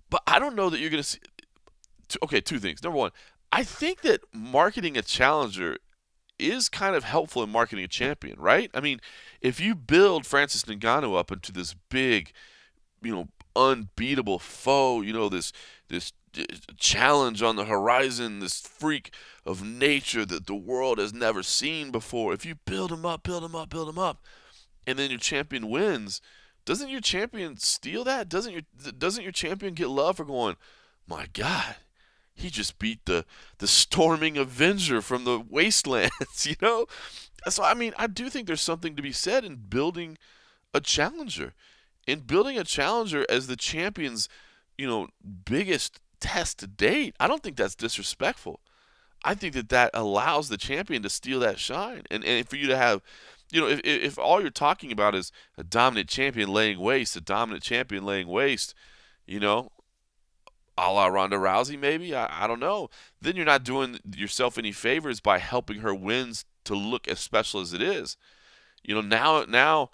but I don't know that you're going to see. Okay, two things. Number one, I think that marketing a challenger is kind of helpful in marketing a champion, right? I mean, if you build Francis Ngannou up into this big, unbeatable foe, this challenge on the horizon, this freak of nature that the world has never seen before. If you build him up, and then your champion wins, doesn't your champion steal that? Doesn't your champion get love for going, my God, he just beat the storming Avenger from the wastelands, So, I mean, I do think there's something to be said in building a challenger. In building a challenger as the champion's, biggest test to date. I don't think that's disrespectful. I think that allows the champion to steal that shine. And for you to have, if all you're talking about is a dominant champion laying waste, a la Ronda Rousey maybe, I don't know, then you're not doing yourself any favors by helping her wins to look as special as it is. Now,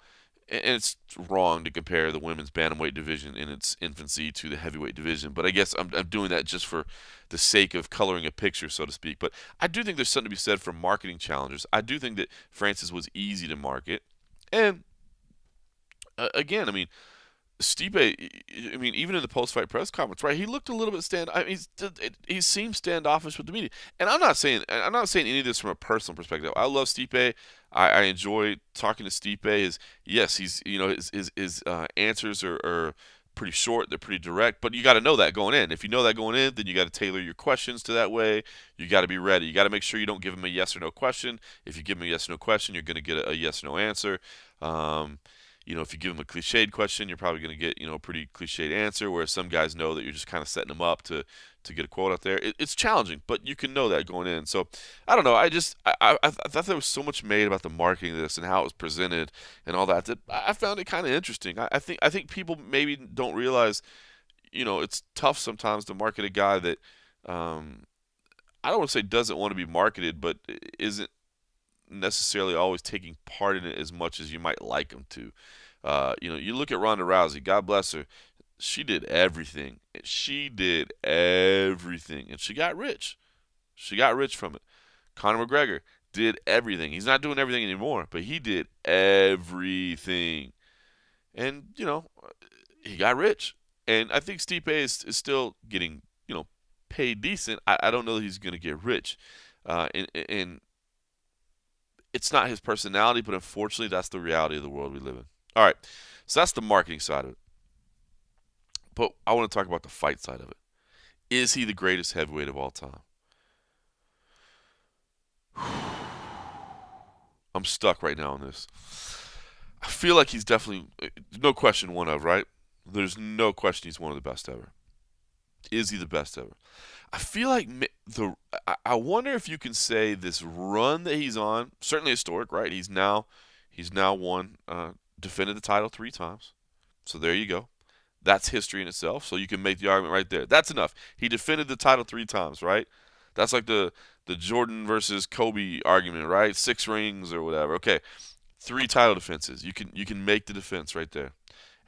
and it's wrong to compare the women's bantamweight division in its infancy to the heavyweight division, but I guess I'm doing that just for the sake of coloring a picture, so to speak. But I do think there's something to be said for marketing challengers. I do think that Francis was easy to market. And, again, I mean, Stipe, even in the post-fight press conference, right? He looked a little bit he seemed standoffish with the media, and I'm not saying any of this from a personal perspective. I love Stipe. I enjoy talking to Stipe. His answers are pretty short. They're pretty direct, but you got to know that going in. If you know that going in, then you got to tailor your questions to that way. You got to be ready. You got to make sure you don't give him a yes or no question. If you give him a yes or no question, you're going to get a yes or no answer. If you give them a cliched question, you're probably going to get, a pretty cliched answer, whereas some guys know that you're just kind of setting them up to get a quote out there. It's challenging, but you can know that going in. So, I don't know. I thought there was so much made about the marketing of this and how it was presented and all that I found it kind of interesting. I think people maybe don't realize, it's tough sometimes to market a guy that, I don't want to say doesn't want to be marketed, but isn't necessarily always taking part in it as much as you might like him to. You look at Ronda Rousey, God bless her. She did everything. And she got rich. She got rich from it. Conor McGregor did everything. He's not doing everything anymore, but he did everything. And, he got rich. And I think Stipe is still getting, paid decent. I don't know that he's going to get rich. And it's not his personality, but unfortunately that's the reality of the world we live in. All right, so that's the marketing side of it. But I want to talk about the fight side of it. Is he the greatest heavyweight of all time? I'm stuck right now on this. I feel like he's definitely, no question, one of, right? There's no question he's one of the best ever. Is he the best ever? I feel like I wonder if you can say this run that he's on, certainly historic, right? He's now won, defended the title 3 times. So there you go. That's history in itself. So you can make the argument right there. That's enough. He defended the title 3 times, right? That's like the Jordan versus Kobe argument, right? 6 rings or whatever. Okay, 3 title defenses. You can make the defense right there.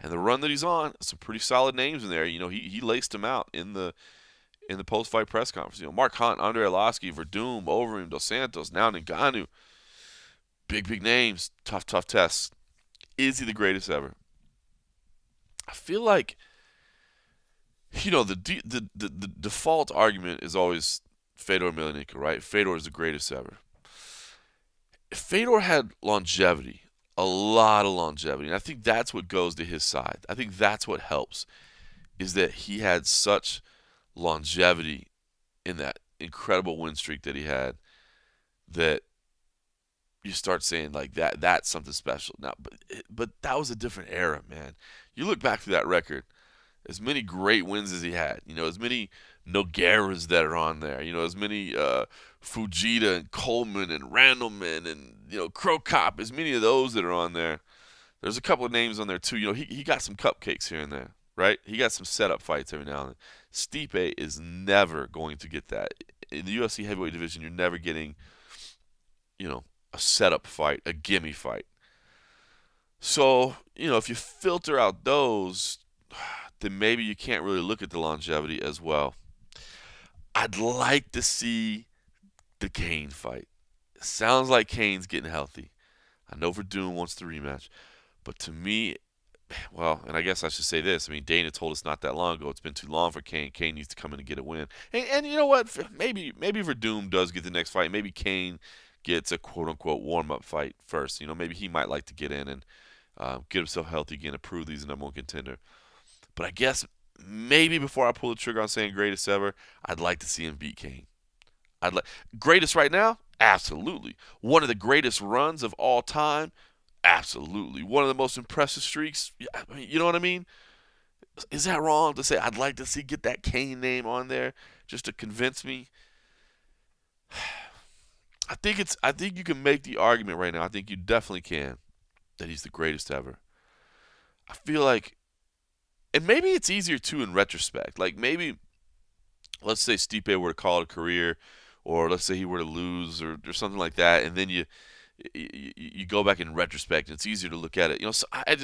And the run that he's on, some pretty solid names in there. He laced them out in the post-fight press conference. Mark Hunt, Andre Arlovski, Verdum, Overeem, Dos Santos, now Ngannou. Big names. Tough tests. Is he the greatest ever? I feel like, the default argument is always Fedor Emelianenko, right? Fedor is the greatest ever. Fedor had longevity, a lot of longevity, and I think that's what goes to his side. I think that's what helps, is that he had such longevity in that incredible win streak that he had, that you start saying like that's something special. Now, but that was a different era, man. You look back through that record, as many great wins as he had, as many Nogueiras that are on there, as many Fujita and Coleman and Randleman and Crow Cop, as many of those that are on there. There's a couple of names on there too. He got some cupcakes here and there, right? He got some setup fights every now and then. Stipe is never going to get that. In the UFC heavyweight division, you're never getting, a setup fight, a gimme fight. So, if you filter out those, then maybe you can't really look at the longevity as well. I'd like to see the Kane fight. It sounds like Kane's getting healthy. I know Verdun wants the rematch. But to me, well, and I guess I should say this. I mean, Dana told us not that long ago it's been too long for Kane. Kane needs to come in and get a win. And you know what? Maybe Verdun does get the next fight. Maybe Kane gets a quote-unquote warm-up fight first. Maybe he might like to get in and get himself healthy again and prove he's the number 1 contender. But I guess maybe before I pull the trigger on saying greatest ever, I'd like to see him beat Kane. Greatest right now? Absolutely. One of the greatest runs of all time? Absolutely. One of the most impressive streaks? You know what I mean? Is that wrong to say I'd like to get that Kane name on there just to convince me? I think you can make the argument right now. I think you definitely can, that he's the greatest ever. I feel like, and maybe it's easier too in retrospect. Like maybe, let's say Stipe were to call it a career, or let's say he were to lose or something like that, and then you go back in retrospect and it's easier to look at it. So I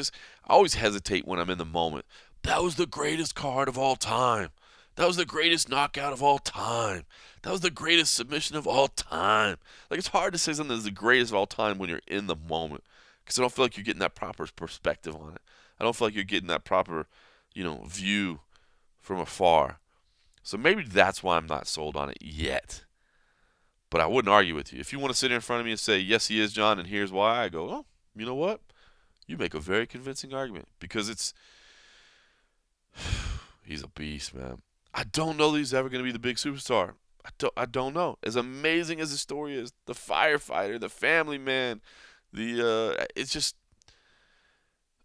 always hesitate when I'm in the moment. That was the greatest card of all time. That was the greatest knockout of all time. That was the greatest submission of all time. Like, it's hard to say something that's the greatest of all time when you're in the moment, because I don't feel like you're getting that proper perspective on it. I don't feel like you're getting that proper, view from afar. So maybe that's why I'm not sold on it yet. But I wouldn't argue with you. If you want to sit here in front of me and say, yes, he is, John, and here's why, I go, oh, you know what? You make a very convincing argument, because he's a beast, man. I don't know that he's ever going to be the big superstar. I don't know. As amazing as the story is, the firefighter, the family man, it's just,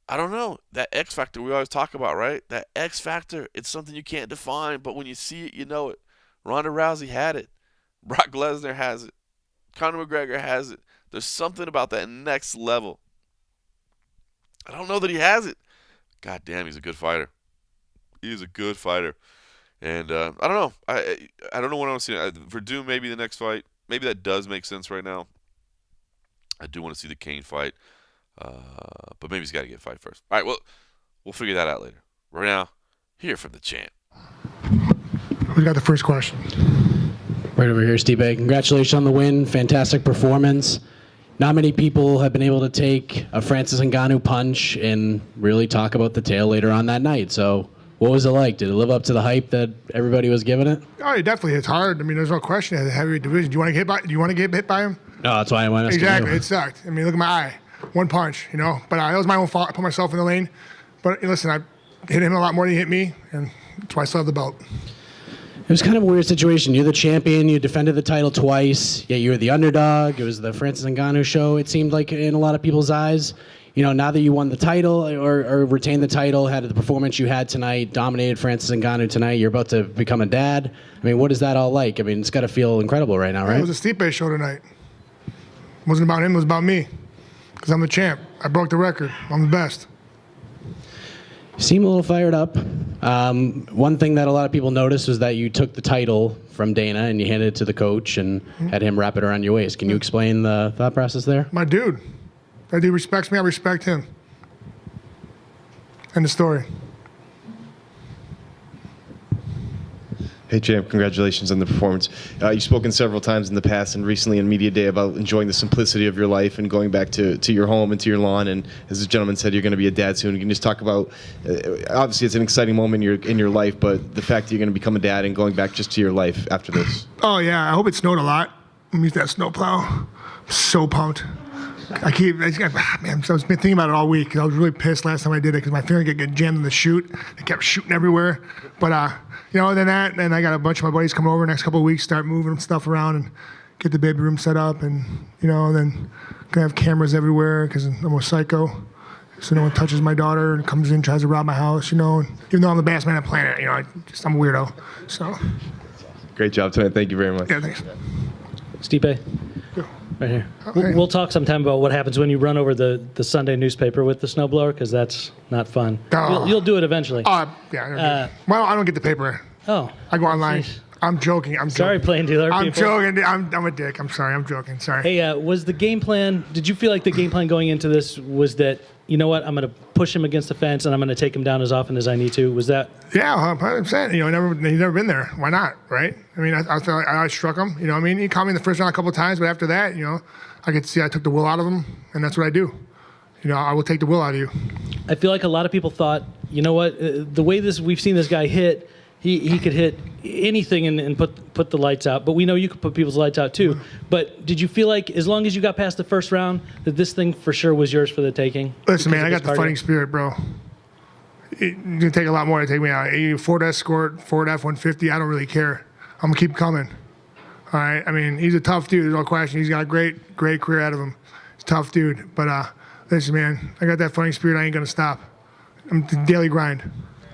I don't know. That X factor we always talk about, right? That X factor, it's something you can't define, but when you see it, you know it. Ronda Rousey had it. Brock Lesnar has it. Conor McGregor has it. There's something about that next level. I don't know that he has it. God damn, he's a good fighter. He's a good fighter. And I don't know. I don't know when I want to see it. Verdun, maybe the next fight. Maybe that does make sense right now. I do want to see the Kane fight. But maybe he's got to get a fight first. All right, well, we'll figure that out later. Right now, hear from the champ. We got the first question. Right over here, Stipe. Congratulations on the win. Fantastic performance. not many people have been able to take a Francis Ngannou punch and really talk about the tale later on that night. So what was it like? Did it live up to the hype that everybody was giving it? Oh, it definitely hits hard. I mean, there's no question. At the heavyweight division, do you want to get hit by him? No, that's why I went. Exactly, it sucked. I mean, look at my eye, one punch, you know. But that was my own fault. I put myself in the lane. But listen, I hit him a lot more than he hit me, and that's why I still have the belt. It was kind of a weird situation. You're the champion. You defended the title twice. Yet you were the underdog. It was the Francis Ngannou show. It seemed like in a lot of people's eyes. You know, now that you won the title or retained the title, had the performance you had tonight, dominated Francis Ngannou tonight, you're about to become a dad. I mean, what is that all like? I mean, it's got to feel incredible right now, right? It was a Stipe show tonight. It wasn't about him. It was about me. Because I'm the champ. I broke the record. I'm the best. You seem a little fired up. One thing that a lot of people noticed was that you took the title from Dana and you handed it to the coach and had him wrap it around your waist. Can you explain the thought process there? My dude. That dude respects me. I respect him. End of story. Hey, champ, congratulations on the performance. You've spoken several times in the past and recently in Media Day about enjoying the simplicity of your life and going back to your home and to your lawn. And as this gentleman said, you're going to be a dad soon. You can just talk about, obviously it's an exciting moment in your life, but the fact that you're going to become a dad and going back just to your life after this. Oh, yeah. I hope it snowed a lot. I'm used to that snowplow. I'm so pumped. I've been thinking about it all week. I was really pissed last time I did it because my finger kept getting jammed in the chute. It kept shooting everywhere. But, then I got a bunch of my buddies coming over next couple of weeks, start moving stuff around and get the baby room set up. And, and then gonna have cameras everywhere because I'm a psycho. So no one touches my daughter and comes in, tries to rob my house, And even though I'm the baddest man on the planet, I'm a weirdo. So. Great job tonight. Thank you very much. Yeah, thanks. Stipe. Right here. We'll talk sometime about what happens when you run over the Sunday newspaper with the snowblower, because that's not fun. Oh. You'll do it eventually. Yeah. Well, I don't get the paper. Oh. I go online. Geez. I'm joking. Sorry, plain dealer. I'm people. joking. I'm a dick. I'm sorry. I'm joking. Sorry. Hey, was the game plan, did you feel like the game plan going into this was that, you know what, I'm going to push him against the fence and I'm going to take him down as often as I need to? Was that? Yeah, 100%. He's never been there. Why not, right? I mean, I felt like I struck him. He caught me in the first round a couple of times, but after that, I could see I took the will out of him, and that's what I do. I will take the will out of you. I feel like a lot of people thought, you know what, the way we've seen this guy hit, he could hit anything and put the lights out. But we know you could put people's lights out too. But did you feel like as long as you got past the first round, that this thing for sure was yours for the taking? Listen, man, I got the fighting spirit, bro. It's going to take a lot more to take me out. Ford Escort, Ford F-150, I don't really care. I'm going to keep coming. All right? I mean, he's a tough dude. There's no question. He's got a great career out of him. He's a tough dude. But listen, man, I got that fighting spirit. I ain't going to stop. I'm the daily grind.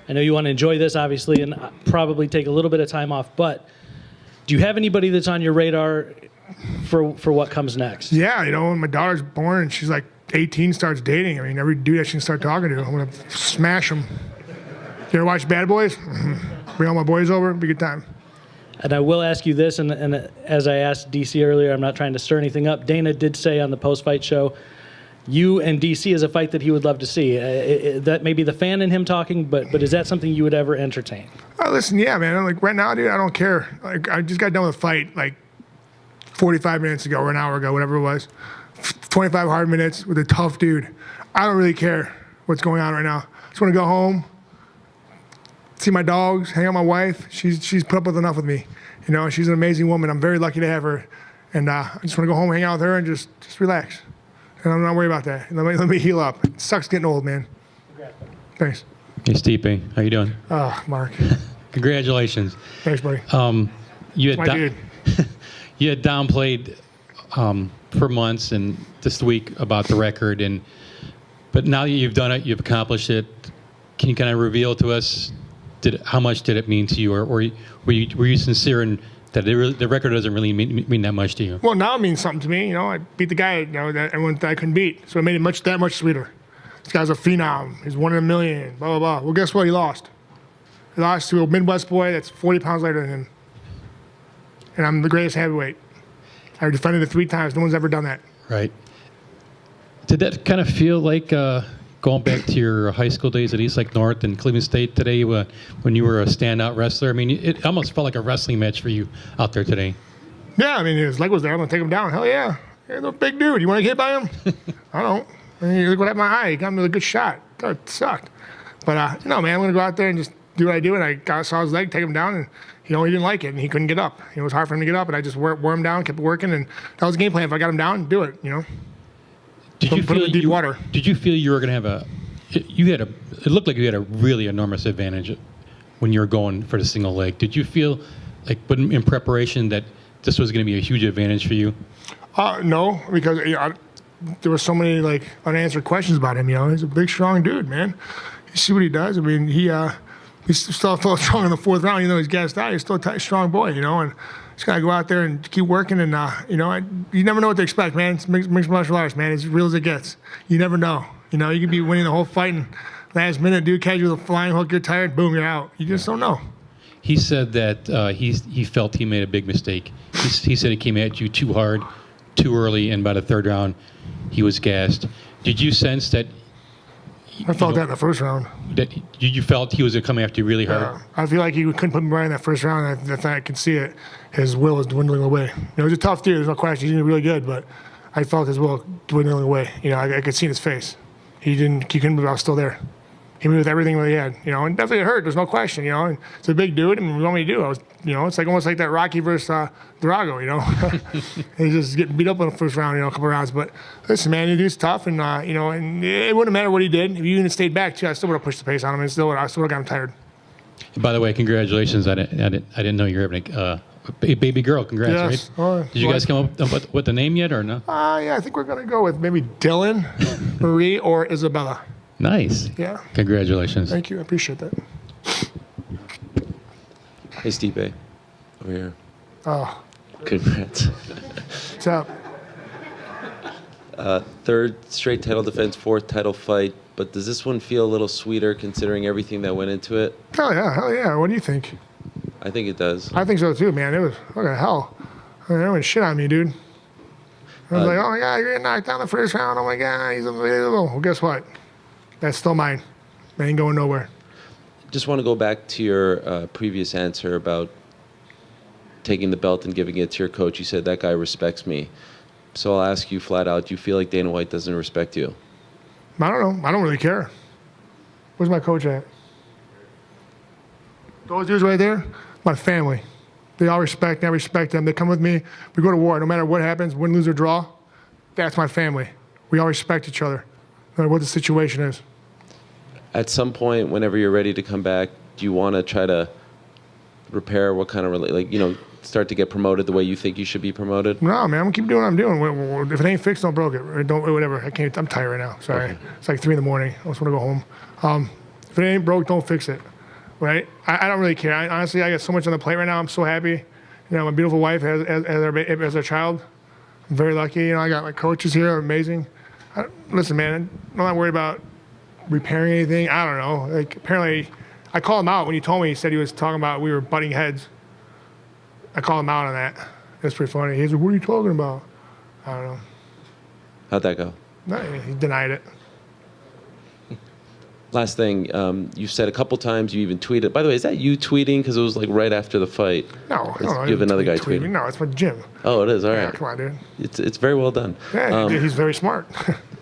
I know you want to enjoy this, obviously, and probably take a little bit of time off, but do you have anybody that's on your radar for what comes next? Yeah, when my daughter's born and she's like 18, starts dating, I mean, every dude I should start talking to, I'm going to smash them. You ever watch Bad Boys? Bring all my boys over, it'll be a good time. And I will ask you this, and as I asked DC earlier, I'm not trying to stir anything up. Dana did say on the post-fight show, you and DC is a fight that he would love to see. That may be the fan in him talking, but is that something you would ever entertain? Listen, yeah, man. Like right now, dude, I don't care. Like I just got done with a fight like 45 minutes ago or an hour ago, whatever it was. 25 hard minutes with a tough dude. I don't really care what's going on right now. I just want to go home, see my dogs, hang out with my wife. She's put up with enough with me. She's an amazing woman. I'm very lucky to have her. And I just want to go home, hang out with her, and just relax. And I'm not worried about that. Let me heal up. It sucks getting old, man. Thanks. Hey, Stipe. How you doing? Mark. Congratulations. Thanks, buddy. You had my dude. You had downplayed for months and this week about the record, but now that you've done it, you've accomplished it. Can you kind of reveal to us how much did it mean to you, or were you sincere in that the record doesn't really mean that much to you? Well, now it means something to me. I beat the guy that everyone thought I couldn't beat, so it made it that much sweeter. This guy's a phenom. He's 1 in a million. Blah blah blah. Well, guess what? He lost. He lost to a Midwest boy that's 40 pounds lighter than him, and I'm the greatest heavyweight. I defended it 3 times. No one's ever done that. Right. Did that kind of feel like going back to your high school days at Eastlake North and Cleveland State today when you were a standout wrestler? I mean, it almost felt like a wrestling match for you out there today. Yeah, I mean, his leg was there. I'm going to take him down. Hell yeah. He's a big dude. You want to get by him? I don't. I mean, look what happened to my eye. He got me with a good shot. That sucked. But, man, I'm going to go out there and just do what I do. And I saw his leg, take him down, and, he didn't like it, and he couldn't get up. It was hard for him to get up, and I just wore him down, kept working, and that was the game plan. If I got him down, do it, Did you put him in deep water. Did you feel you were going to have it looked like you had a really enormous advantage when you were going for the single leg. Did you feel like, but in preparation, that this was going to be a huge advantage for you? No, because there were so many unanswered questions about him. He's a big, strong dude, man. You see what he does. I mean, he's still felt strong in the fourth round. Even though he's gassed out, he's still a tight, strong boy. And just gotta go out there and keep working. And you never know what to expect, man. It's mixed martial arts, man. It's as real as it gets. You never know. You could be winning the whole fight, and last minute, dude catch you with a flying hook. You're tired. Boom, you're out. You just don't know. He said that he felt he made a big mistake. He said he came at you too hard, too early, and by the third round, he was gassed. Did you sense that? I felt that in the first round. That you felt he was going to come after you really hard? I feel like he couldn't put me right in that first round. I could see it. His will was dwindling away. It was a tough dude. There's no question. He's really good, but I felt his will dwindling away. I could see in his face. He couldn't move. I was still there. He moved with everything that he had, and definitely it hurt. There's no question, And it's a big dude, and what do you want me to do? I was, it's almost like that Rocky versus Drago, He's just getting beat up in the first round, a couple rounds. But listen, man, the dude's tough, and and it wouldn't matter what he did. If you even stayed back, too, I still would have pushed the pace on him, and I still would have got him tired. By the way, congratulations! I didn't know you were having a baby girl. Congrats, yes. Right? Did you guys come up with the name yet, or no? Yeah, I think we're gonna go with maybe Dylan, Marie, or Isabella. Nice. Yeah. Congratulations. Thank you. I appreciate that. Hey, Stipe. Over here. Oh. Congrats. What's up? Third straight title defense, fourth title fight. But does this one feel a little sweeter considering everything that went into it? Hell yeah. What do you think? I think it does. I think so too, man. It was fucking hell. They went shit on me, dude. I was like, oh my God, you're getting knocked down the first round. Oh my God, he's unbelievable. Well, guess what? That's still mine. They ain't going nowhere. Just want to go back to your previous answer about taking the belt and giving it to your coach. You said that guy respects me. So I'll ask you flat out, do you feel like Dana White doesn't respect you? I don't know. I don't really care. Where's my coach at? Those dudes right there, my family. They all respect me. I respect them. They come with me. We go to war. No matter what happens, win, lose, or draw, that's my family. We all respect each other, no matter what the situation is. At some point, whenever you're ready to come back, do you want to try to repair what kind of, start to get promoted the way you think you should be promoted? No, man, I'm gonna keep doing what I'm doing. If it ain't fixed, don't broke it. Or don't, whatever. I'm tired right now. Sorry. Okay. It's like 3 in the morning. I just want to go home. If it ain't broke, don't fix it. Right? I don't really care. Honestly, I got so much on the plate right now. I'm so happy. My beautiful wife as our child. I'm very lucky. I got my coaches here. They're amazing. Listen, man, I'm not worried about repairing anything. I don't know. Apparently, I called him out when he told me. He said he was talking about we were butting heads. I called him out on that. That's pretty funny. He said, "What are you talking about?" I don't know. How'd that go? No, he denied it. Last thing, you said a couple times, you even tweeted. By the way, is that you tweeting? Because it was right after the fight. No, you have another guy tweeting. No, it's my gym. Oh, it is. All right. Yeah, come on, dude. It's very well done. Yeah, he's very smart.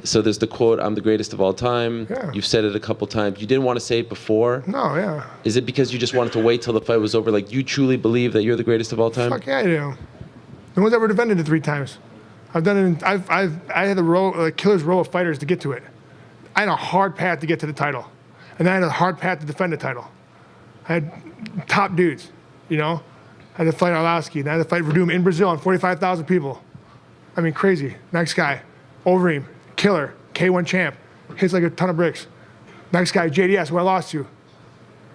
So there's the quote, "I'm the greatest of all time." Yeah. You've said it a couple times. You didn't want to say it before. No, yeah. Is it because you just wanted to wait till the fight was over? You truly believe that you're the greatest of all time? Fuck yeah, I do. No one's ever defended it 3 times. I've done it. I had the killer's row of fighters to get to it. I had a hard path to get to the title. And then I had a hard path to defend the title. I had top dudes, I had to fight Arlovsky. Then I had to fight Verdum in Brazil on 45,000 people. I mean, crazy. Next guy, Overeem, killer, K1 champ, hits like a ton of bricks. Next guy, JDS, who I lost to.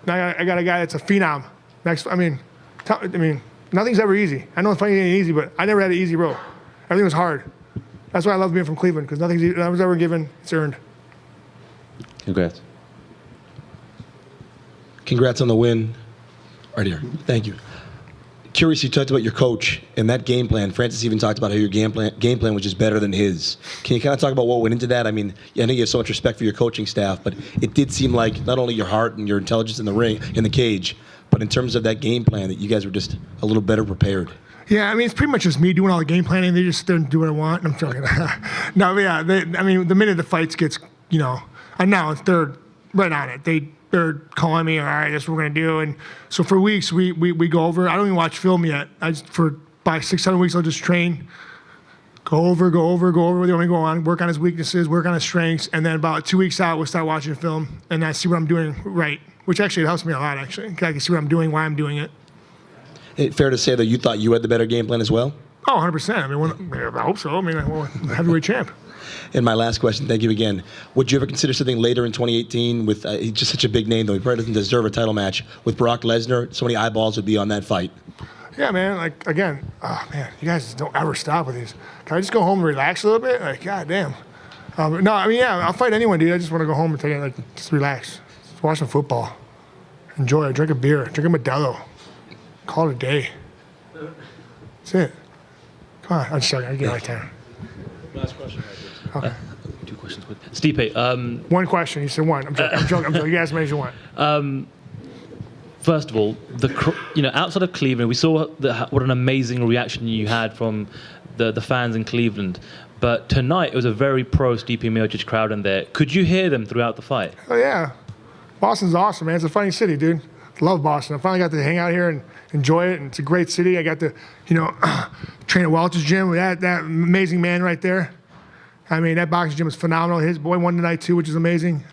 Now I got a guy that's a phenom. Nothing's ever easy. I know fighting ain't easy, but I never had an easy road. Everything was hard. That's why I love being from Cleveland, because nothing was ever given, it's earned. Congrats. Congrats on the win. Right here. Thank you. Curious, you talked about your coach and that game plan. Francis even talked about how your game plan was just better than his. Can you kind of talk about what went into that? I mean, I know you have so much respect for your coaching staff, but it did seem like not only your heart and your intelligence in the ring, in the cage, but in terms of that game plan, that you guys were just a little better prepared. Yeah, I mean, it's pretty much just me doing all the game planning. They just don't do what I want. I'm joking. No, but yeah, I mean, the minute the fights gets, announced, they're right on it. They're calling me, all right, that's what we're going to do. And so for weeks, we go over. I don't even watch film yet. By 6-7 weeks, I'll just train, go over. We only go on, work on his weaknesses, work on his strengths. And then about 2 weeks out, we'll start watching film. And I see what I'm doing right, which actually helps me a lot, actually. I can see what I'm doing, why I'm doing it. Fair to say that you thought you had the better game plan as well? Oh, 100%. I mean, I hope so. I mean, I'm heavyweight champ. And my last question, thank you again. Would you ever consider something later in 2018 with he's just such a big name, though? He probably doesn't deserve a title match with Brock Lesnar. So many eyeballs would be on that fight. Yeah, man. Like, again, man, you guys don't ever stop with these. Can I just go home and relax a little bit? Like, goddamn. No, I mean, yeah, I'll fight anyone, dude. I just want to go home and just relax. Just watch some football. Enjoy it. Drink a beer. Drink a Modelo. Call it a day. That's it. Come on. I'm just joking. I get right there. Last question. Okay. 2 questions. Stipe. One question. You said one. I'm joking. You asked me as you want. First of all, outside of Cleveland, we saw what an amazing reaction you had from the fans in Cleveland. But tonight, it was a very pro Stipe Miocic crowd in there. Could you hear them throughout the fight? Oh, yeah. Boston's awesome, man. It's a funny city, dude. Love Boston. I finally got to hang out here and enjoy it, and it's a great city. I got to, train at Welch's gym with that amazing man right there. I mean, that boxing gym is phenomenal. His boy won tonight too, which is amazing.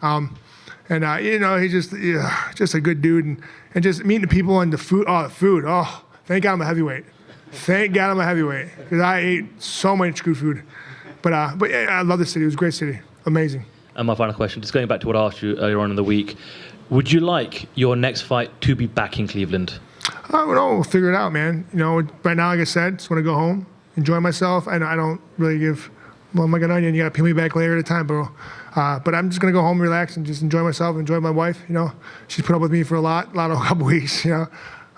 He's just a good dude, and just meeting the people and the food. Oh, the food. Oh, thank God I'm a heavyweight. Thank God I'm a heavyweight, because I ate so much good food. But yeah, I love the city. It was a great city. Amazing. And my final question, just going back to what I asked you earlier on in the week, would you like your next fight to be back in Cleveland? I don't know. We'll figure it out, man. Right now, like I said, just want to go home, enjoy myself. I don't really give, well, my God, you got to pay me back later at a time, bro. But I'm just going to go home, relax, and just enjoy myself, enjoy my wife. She's put up with me for a couple weeks. I'm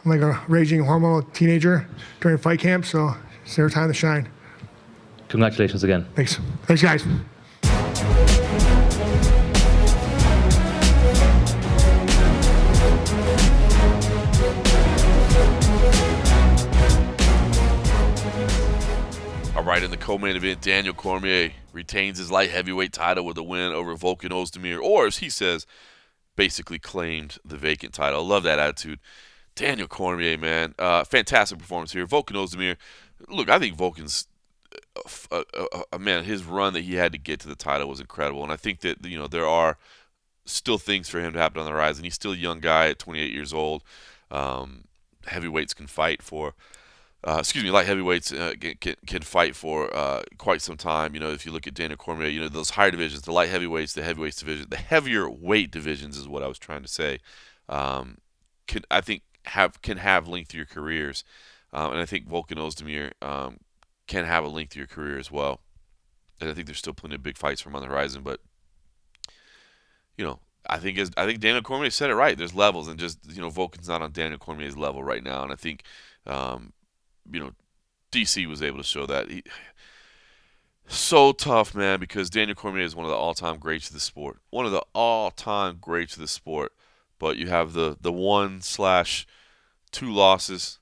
like a raging hormonal teenager during fight camp, so it's their time to shine. Congratulations again. Thanks, guys. All right, in the co-main event, Daniel Cormier retains his light heavyweight title with a win over Volkan Ozdemir, or as he says, basically claimed the vacant title. I love that attitude. Daniel Cormier, man, fantastic performance here. Volkan Ozdemir, look, I think Volkan's man, his run that he had to get to the title was incredible, and I think that there are still things for him to happen on the horizon. He's still a young guy at 28 years old. Heavyweights can fight for. Light heavyweights can fight for quite some time. If you look at Daniel Cormier, those higher divisions, the light heavyweights, the heavyweights division, the heavier weight divisions is what I was trying to say. Can have lengthier careers, and I think Volkan Ozdemir can have a lengthier career as well. And I think there's still plenty of big fights from on the horizon, but I think Daniel Cormier said it right. There's levels, and just Volkan's not on Daniel Cormier's level right now, and I think. DC was able to show that. So tough, man, because Daniel Cormier is one of the all-time greats of the sport. One of the all-time greats of the sport. But you have the 1/2 losses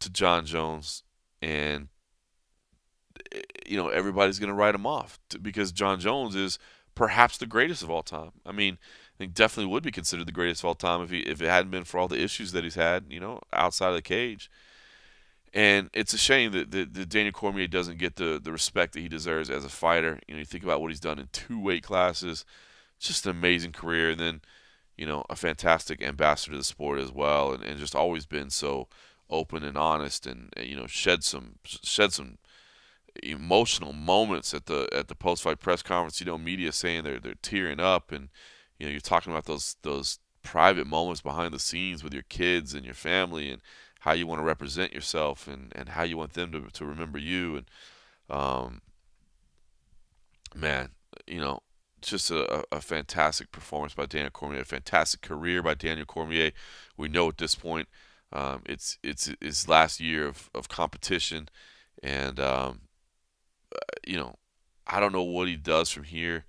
to John Jones, and everybody's going to write him off because John Jones is perhaps the greatest of all time. I mean, I think definitely would be considered the greatest of all time if it hadn't been for all the issues that he's had, outside of the cage. And it's a shame that Daniel Cormier doesn't get the respect that he deserves as a fighter. You think about what he's done in 2 weight classes, just an amazing career, and then a fantastic ambassador to the sport as well, and just always been so open and honest, and shed some emotional moments at the post-fight press conference. Media saying they're tearing up, and you're talking about those private moments behind the scenes with your kids and your family, and how you want to represent yourself, and how you want them to remember you. And man, just a fantastic performance by Daniel Cormier, a fantastic career by Daniel Cormier. We know at this point it's his last year of competition, and I don't know what he does from here.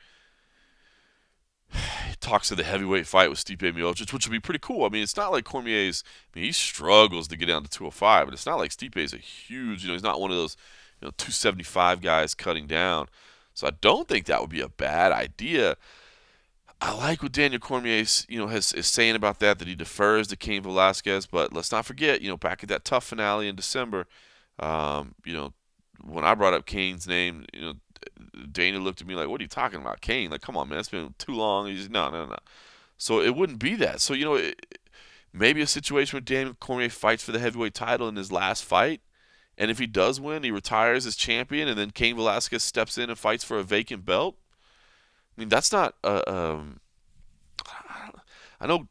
he talks to the heavyweight fight with Stipe Miocic, which would be pretty cool. I mean, it's not like Cormier's. I mean, he struggles to get down to 205, but it's not like Stipe's a huge. He's not one of those 275 guys cutting down. So I don't think that would be a bad idea. I like what Daniel Cormier is saying about that he defers to Cain Velasquez, but let's not forget, back at that tough finale in December, when I brought up Cain's name, Dana looked at me like, "What are you talking about, Cain? Like, come on, man, it's been too long." He's no. So it wouldn't be that. So maybe a situation where Daniel Cormier fights for the heavyweight title in his last fight, and if he does win, he retires as champion, and then Cain Velasquez steps in and fights for a vacant belt. I mean, that's not. I know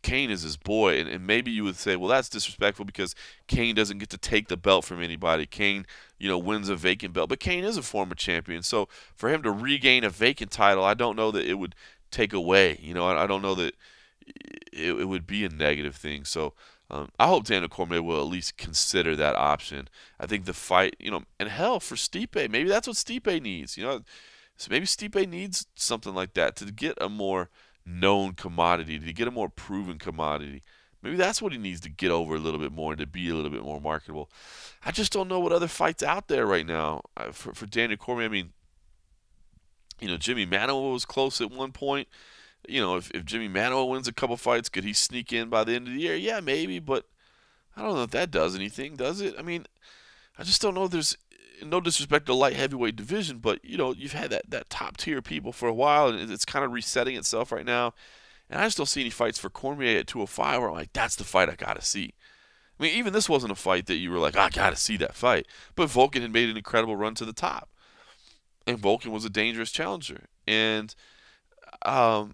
Cain is his boy, and maybe you would say, well, that's disrespectful because Cain doesn't get to take the belt from anybody. Cain, wins a vacant belt, but Cain is a former champion, so for him to regain a vacant title, I don't know that it would take away. I don't know that it would be a negative thing. So I hope Daniel Cormier will at least consider that option. I think the fight, and hell, for Stipe, maybe that's what Stipe needs. So maybe Stipe needs something like that to get a more known commodity, to get a more proven commodity. Maybe that's what he needs to get over a little bit more and to be a little bit more marketable. I just don't know what other fights out there right now for Daniel Cormier. I mean, Jimmy Manuwa was close at one point. If Jimmy Manuwa wins a couple fights, could he sneak in by the end of the year? Yeah, maybe, but I don't know if that does anything, does it? I mean, I just don't know if there's, no disrespect to the light heavyweight division, but you've had that top tier people for a while, and it's kind of resetting itself right now. And I just don't see any fights for Cormier at 205 where I'm like, that's the fight I gotta see. I mean, even this wasn't a fight that you were like, I gotta see that fight. But Volkan had made an incredible run to the top, and Volkan was a dangerous challenger. And I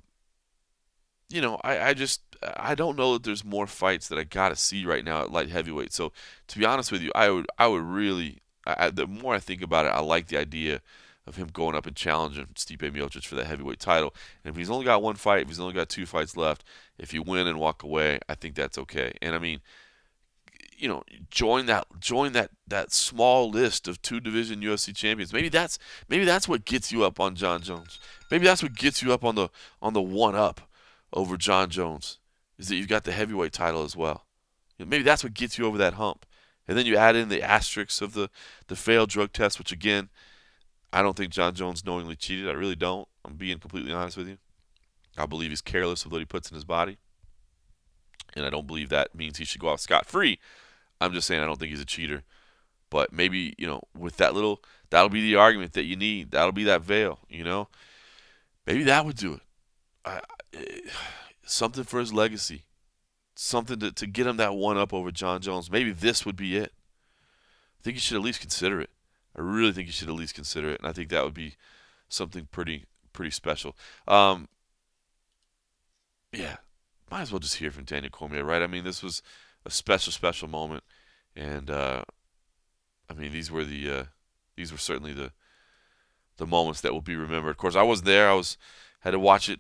don't know that there's more fights that I gotta see right now at light heavyweight. So to be honest with you, I would really. The more I think about it, I like the idea of him going up and challenging Stipe Miocic for the heavyweight title. And if he's only got one fight, if he's only got 2 fights left, if you win and walk away, I think that's okay. And I mean, join that small list of 2-division UFC champions. Maybe that's what gets you up on Jon Jones. Maybe that's what gets you up on the 1-up over Jon Jones, is that you've got the heavyweight title as well. Maybe that's what gets you over that hump. And then you add in the asterisks of the failed drug test, which, again, I don't think Jon Jones knowingly cheated. I really don't. I'm being completely honest with you. I believe he's careless with what he puts in his body. And I don't believe that means he should go out scot-free. I'm just saying I don't think he's a cheater. But maybe, with that'll be the argument that you need. That'll be that veil, Maybe that would do it. Something for his legacy. Something to get him that 1-up over Jon Jones. Maybe this would be it. I think you should at least consider it. I really think you should at least consider it, and I think that would be something pretty special. Yeah, might as well just hear from Daniel Cormier, right? I mean, this was a special moment, and I mean, these were certainly the moments that will be remembered. Of course, I wasn't there. Had to watch it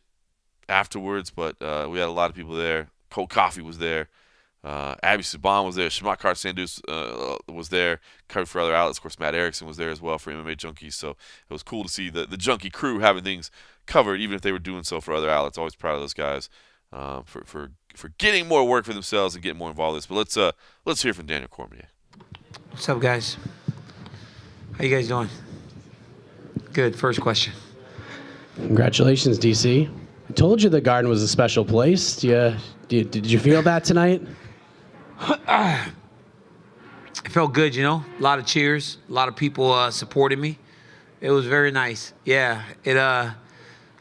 afterwards, but we had a lot of people there. Cold Coffee was there. Abby Subban was there. Shamakar Sandus was there. Covered for other outlets. Of course, Matt Erickson was there as well for MMA Junkies. So it was cool to see the Junkie crew having things covered, even if they were doing so for other outlets. Always proud of those guys for getting more work for themselves and getting more involved in this. But let's hear from Daniel Cormier. What's up, guys? How you guys doing? Good. First question. Congratulations, DC. I told you the Garden was a special place. Did you feel that tonight? It felt good, A lot of cheers, a lot of people supporting me. It was very nice. Yeah,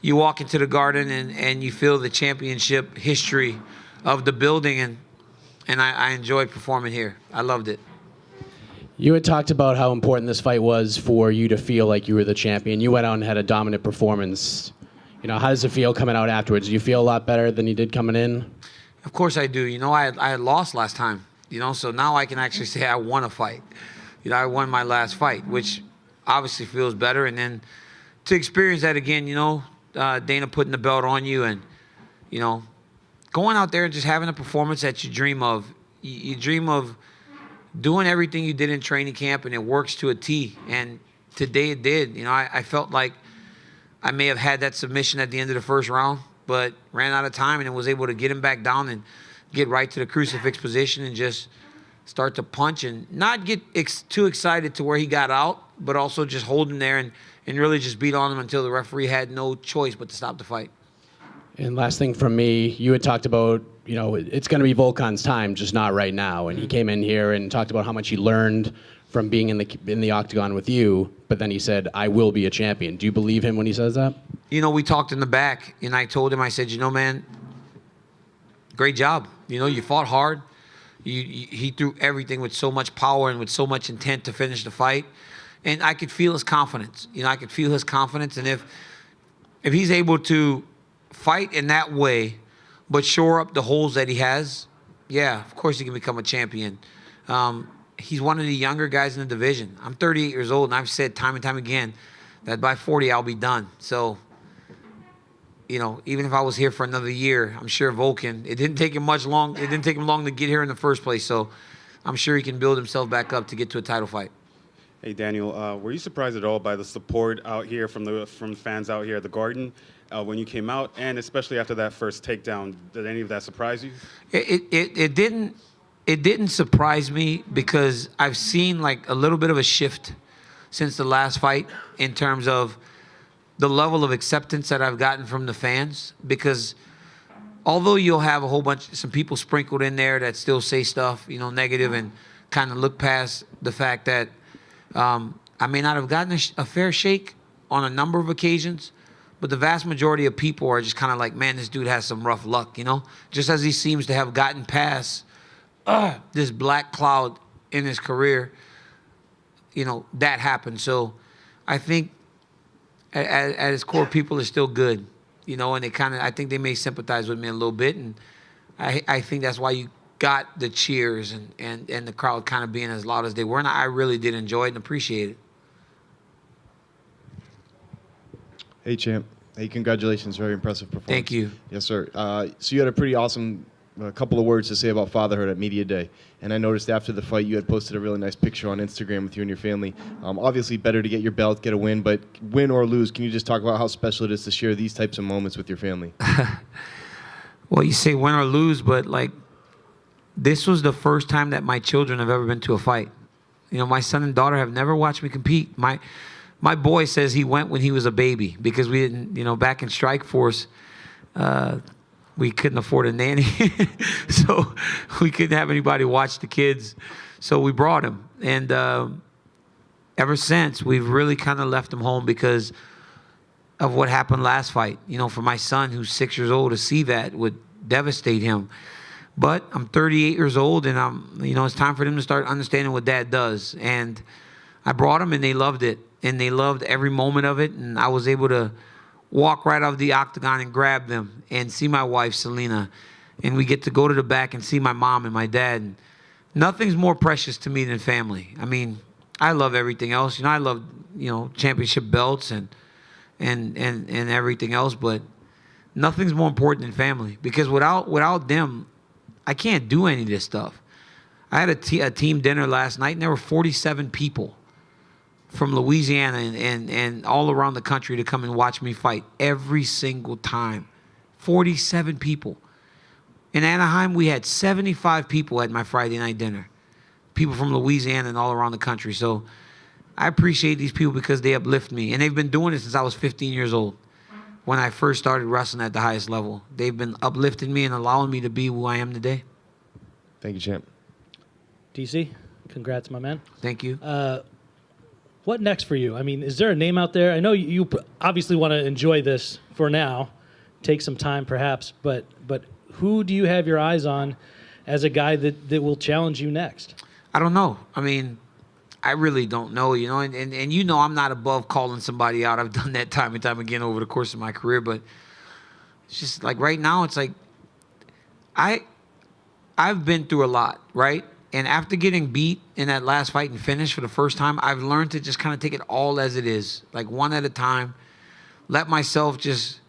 you walk into the Garden and you feel the championship history of the building, and I enjoyed performing here. I loved it. You had talked about how important this fight was for you to feel like you were the champion. You went out and had a dominant performance. How does it feel coming out afterwards? Do you feel a lot better than you did coming in? Of course I do. I had lost last time, so now I can actually say I won a fight. I won my last fight, which obviously feels better. And then to experience that again, Dana putting the belt on you and, going out there and just having a performance that you dream of. You dream of doing everything you did in training camp, and it works to a T. And today it did. I felt like I may have had that submission at the end of the first round, but ran out of time and then was able to get him back down and get right to the crucifix position and just start to punch and not get too excited to where he got out, but also just hold him there and really just beat on him until the referee had no choice but to stop the fight. And last thing from me, you had talked about, you know, it's going to be Volkan's time, just not right now. And he came in here and talked about how much he learned from being in the octagon with you, but then he said, I will be a champion. Do you believe him when he says that? You know, we talked in the back, and I told him, I said, you know, man, great job. You know, you fought hard. He threw everything with so much power and with so much intent to finish the fight. And I could feel his confidence. You know, I could feel his confidence. And if he's able to fight in that way, but shore up the holes that he has, yeah, of course he can become a champion. He's one of the younger guys in the division. I'm 38 years old, and I've said time and time again that by 40 I'll be done. So, you know, even if I was here for another year, I'm sure Volkan, it didn't take him long to get here in the first place. So I'm sure he can build himself back up to get to a title fight. Hey, Daniel, were you surprised at all by the support out here from fans out here at the Garden when you came out, and especially after that first takedown? Did any of that surprise you? It didn't surprise me because I've seen like a little bit of a shift since the last fight in terms of the level of acceptance that I've gotten from the fans. Because although you'll have some people sprinkled in there that still say stuff, you know, negative and kind of look past the fact that I may not have gotten a fair shake on a number of occasions, but the vast majority of people are just kind of like, man, this dude has some rough luck, you know? Just as he seems to have gotten past this black cloud in his career, you know, that happened. So I think at his core, people are still good, you know, and I think they may sympathize with me a little bit. And I think that's why you got the cheers and the crowd kind of being as loud as they were. And I really did enjoy it and appreciate it. Hey, champ. Hey, congratulations. Very impressive performance. Thank you. Yes, sir. So you had a pretty awesome couple of words to say about fatherhood at Media Day. And I noticed after the fight you had posted a really nice picture on Instagram with you and your family. Obviously better to get your belt, get a win, but win or lose, can you just talk about how special it is to share these types of moments with your family? Well, you say win or lose, but like this was the first time that my children have ever been to a fight. You know, my son and daughter have never watched me compete. My boy says he went when he was a baby because we didn't, you know, back in Strike Force, we couldn't afford a nanny. So we couldn't have anybody watch the kids. So we brought him. And ever since, we've really kind of left him home because of what happened last fight. You know, for my son, who's 6 years old, to see that would devastate him. But I'm 38 years old, and you know, it's time for them to start understanding what dad does. And I brought them, and they loved it. And they loved every moment of it. And I was able to walk right off the octagon and grab them and see my wife, Selena. And we get to go to the back and see my mom and my dad. And nothing's more precious to me than family. I mean, I love everything else. You know, I love, you know, championship belts and everything else. But nothing's more important than family. Because without them, I can't do any of this stuff. I had a team dinner last night, and there were 47 people from Louisiana and all around the country to come and watch me fight every single time. 47 people. In Anaheim, we had 75 people at my Friday night dinner. People from Louisiana and all around the country. So I appreciate these people because they uplift me. And they've been doing it since I was 15 years old when I first started wrestling at the highest level. They've been uplifting me and allowing me to be who I am today. Thank you, champ. DC, congrats, my man. Thank you. What next for you? I mean, is there a name out there? I know you obviously want to enjoy this for now, take some time perhaps, but who do you have your eyes on as a guy that will challenge you next? I don't know. I mean, I really don't know, you know, and you know I'm not above calling somebody out. I've done that time and time again over the course of my career, but it's just like right now it's like I've been through a lot, right? And after getting beat in that last fight and finish for the first time, I've learned to just kind of take it all as it is, like one at a time, let myself just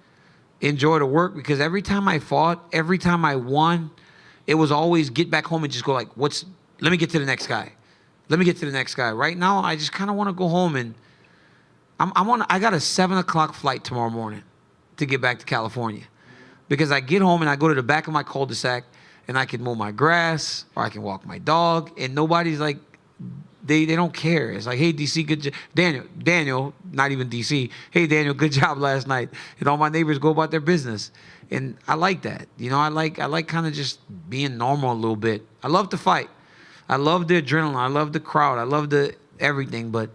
enjoy the work, because every time I fought, every time I won, it was always get back home and just go like, let me get to the next guy. Let me get to the next guy. Right now, I just kind of want to go home and I got a 7 o'clock flight tomorrow morning to get back to California, because I get home and I go to the back of my cul-de-sac and I can mow my grass or I can walk my dog, and nobody's like, they don't care. It's like, hey, DC, good job. Daniel, not even DC. Hey, Daniel, good job last night. And all my neighbors go about their business. And I like that. You know, I like kind of just being normal a little bit. I love to fight. I love the adrenaline. I love the crowd. I love the everything. But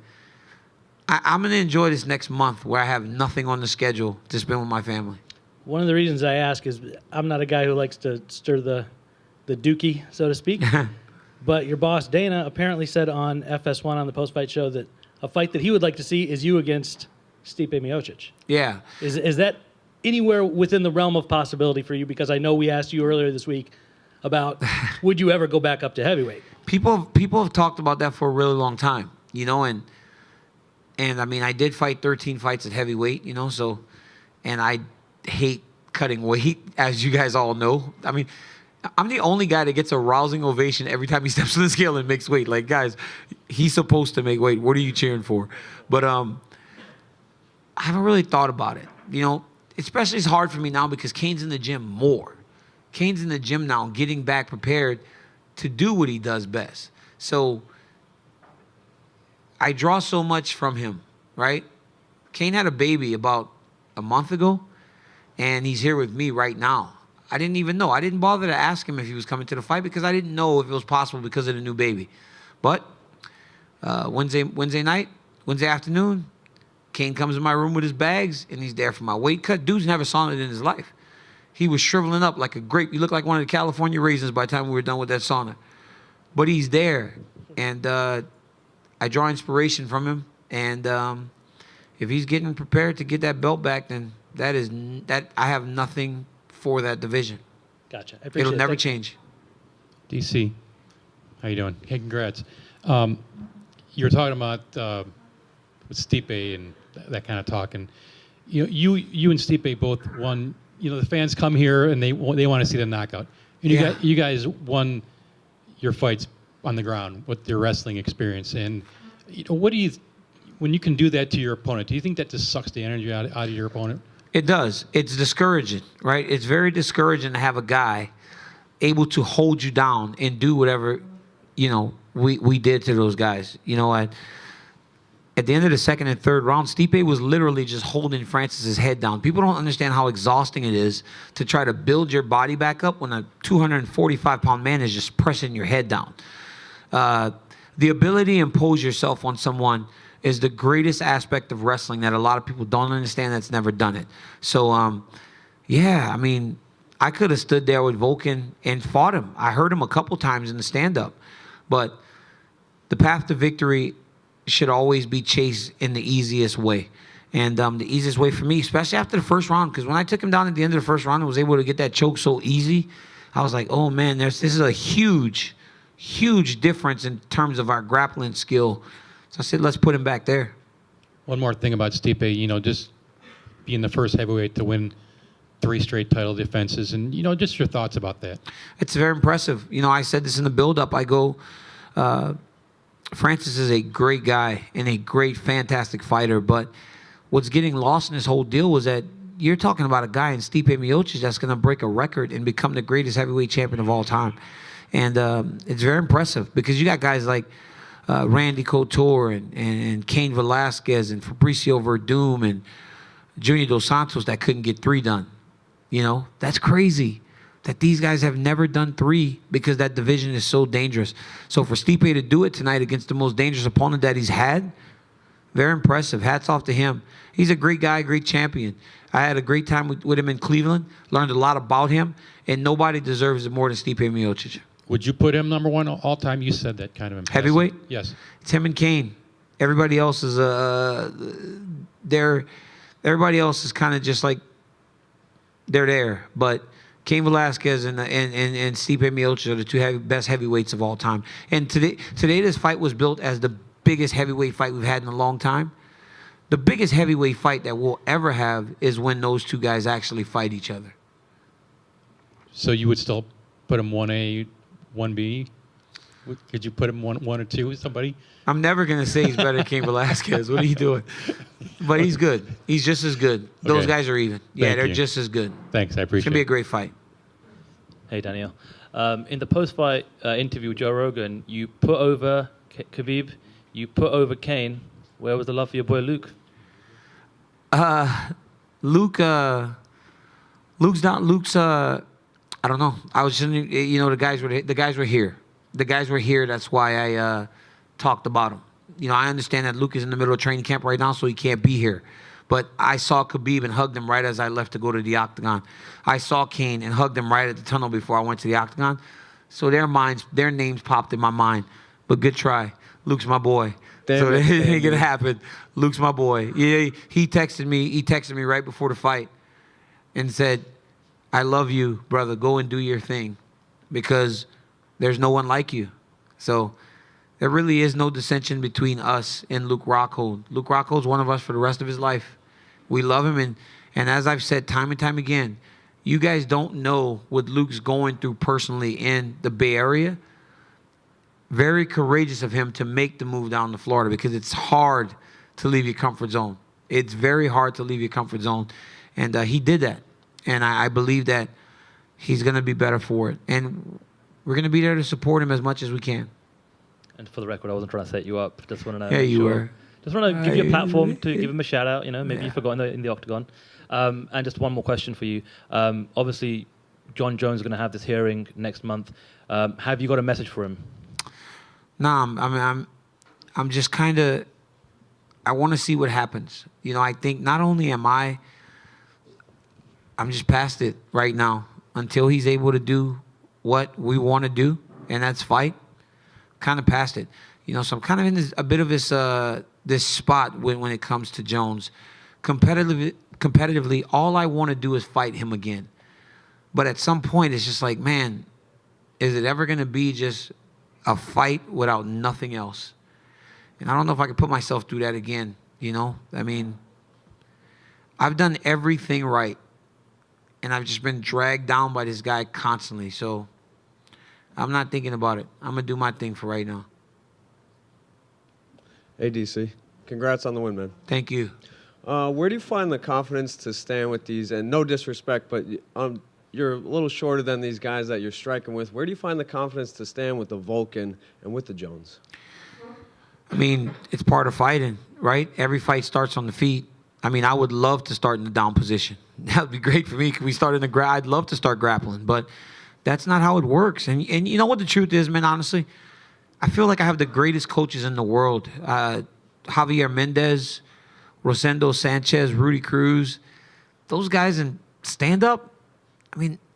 I'm going to enjoy this next month where I have nothing on the schedule to spend with my family. One of the reasons I ask is I'm not a guy who likes to stir the dookie, so to speak. But your boss, Dana, apparently said on FS1 on the post-fight show that a fight that he would like to see is you against Stipe Miocic. Yeah. Is that anywhere within the realm of possibility for you? Because I know we asked you earlier this week about would you ever go back up to heavyweight? People have talked about that for a really long time, you know, and I mean, I did fight 13 fights at heavyweight, you know, so, and I hate cutting weight, as you guys all know. I mean, I'm the only guy that gets a rousing ovation every time he steps on the scale and makes weight. Like, guys, he's supposed to make weight. What are you cheering for? But I haven't really thought about it. You know, especially it's hard for me now because Cane's in the gym more. Cane's in the gym now, getting back prepared to do what he does best. So I draw so much from him, right? Cane had a baby about a month ago, and he's here with me right now. I didn't even know. I didn't bother to ask him if he was coming to the fight because I didn't know if it was possible because of the new baby. But Wednesday afternoon, Cane comes in my room with his bags, and he's there for my weight cut. Dude's never saunaed in his life. He was shriveling up like a grape. You look like one of the California raisins by the time we were done with that sauna. But he's there, and I draw inspiration from him. And if he's getting prepared to get that belt back, then that I have nothing for that division. Gotcha. I appreciate It'll never Thank you. change. DC, how you doing? Hey, congrats. You were talking about with Stipe and that kind of talk, and you and Stipe both won. You know, the fans come here and they want to see the knockout. And you guys won your fights on the ground with your wrestling experience. And you know, when you can do that to your opponent, do you think that just sucks the energy out of your opponent? It does. It's discouraging, right? It's very discouraging to have a guy able to hold you down and do whatever, you know, we did to those guys. You know, at the end of the second and third round, Stipe was literally just holding Francis's head down. People don't understand how exhausting it is to try to build your body back up when a 245-pound man is just pressing your head down. The ability to impose yourself on someone is the greatest aspect of wrestling that a lot of people don't understand that's never done it. So, yeah, I mean, I could have stood there with Volkan and fought him. I heard him a couple times in the stand-up. But the path to victory should always be chased in the easiest way. And the easiest way for me, especially after the first round, because when I took him down at the end of the first round and was able to get that choke so easy, I was like, oh, man, this is a huge, huge difference in terms of our grappling skill. So I said, let's put him back there. One more thing about Stipe, you know, just being the first heavyweight to win 3 straight title defenses, and, you know, just your thoughts about that. It's very impressive. You know, I said this in the build-up. I go, Francis is a great guy and a great, fantastic fighter, but what's getting lost in this whole deal was that you're talking about a guy in Stipe Miocic that's going to break a record and become the greatest heavyweight champion of all time. And it's very impressive because you got guys like Randy Couture and Cain Velasquez and Fabricio Verdum and Junior Dos Santos that couldn't get 3 done. You know, that's crazy that these guys have never done 3 because that division is so dangerous. So for Stipe to do it tonight against the most dangerous opponent that he's had, very impressive. Hats off to him. He's a great guy, great champion. I had a great time with him in Cleveland, learned a lot about him, and nobody deserves it more than Stipe Miocic. Would you put him number 1 all time? You said that kind of impressive. Heavyweight? Yes. It's him and Cain. Everybody else is everybody else is kind of just like they're there. But Cain Velasquez and Stipe Miocic are the 2 best heavyweights of all time. And today this fight was built as the biggest heavyweight fight we've had in a long time. The biggest heavyweight fight that we'll ever have is when those 2 guys actually fight each other. So you would still put him 1A, 1B? Could you put him one or two with somebody? I'm never going to say he's better than Cain Velasquez. What are you doing? But he's good. He's just as good. Those Okay. guys are even. Yeah, Thank they're you. just as good. Thanks, I It's appreciate going to be a it. great fight. Hey, Daniel. In the post-fight interview with Joe Rogan, you put over Khabib, you put over Kane. Where was the love for your boy Luke? Luke's I don't know. I was just, the guys were here. The guys were here. That's why I talked about him. I understand that Luke is in the middle of training camp right now, so he can't be here. But I saw Khabib and hugged him right as I left to go to the octagon. I saw Kane and hugged him right at the tunnel before I went to the octagon. So their names popped in my mind. But good try. Luke's my boy. So it ain't gonna happen. Luke's my boy. Yeah, he texted me right before the fight and said, "I love you, brother. Go and do your thing, because there's no one like you." So there really is no dissension between us and Luke Rockhold. Luke Rockhold's one of us for the rest of his life. We love him, and as I've said time and time again, you guys don't know what Luke's going through personally in the Bay Area. Very courageous of him to make the move down to Florida, because it's hard to leave your comfort zone. It's very hard to leave your comfort zone. And he did that. And I believe that he's going to be better for it. And we're going to be there to support him as much as we can. And for the record, I wasn't trying to set you up. Just want to know. Yeah, you were. Just want to give you a platform to give him a shout out. Maybe you forgot in the octagon. And just one more question for you. Obviously, John Jones is going to have this hearing next month. Have you got a message for him? Nah, I'm just kind of, I want to see what happens. I think not only I'm just past it right now until he's able to do what we want to do, and that's fight. Kind of past it. So I'm kind of in a bit of this spot when it comes to Jones. Competitively, all I want to do is fight him again. But at some point, it's just like, man, is it ever going to be just a fight without nothing else? And I don't know if I can put myself through that again, I've done everything right, and I've just been dragged down by this guy constantly. So I'm not thinking about it. I'm going to do my thing for right now. Hey, DC. Congrats on the win, man. Thank you. Where do you find the confidence to stand with these, and no disrespect, but you're a little shorter than these guys that you're striking with. Where do you find the confidence to stand with the Vulcan and with the Jones? It's part of fighting, right? Every fight starts on the feet. I would love to start in the down position. That would be great for me. Could we start in the I'd love to start grappling, but that's not how it works. And you know what the truth is, man, honestly? I feel like I have the greatest coaches in the world. Javier Mendez, Rosendo Sanchez, Rudy Cruz. Those guys in stand-up,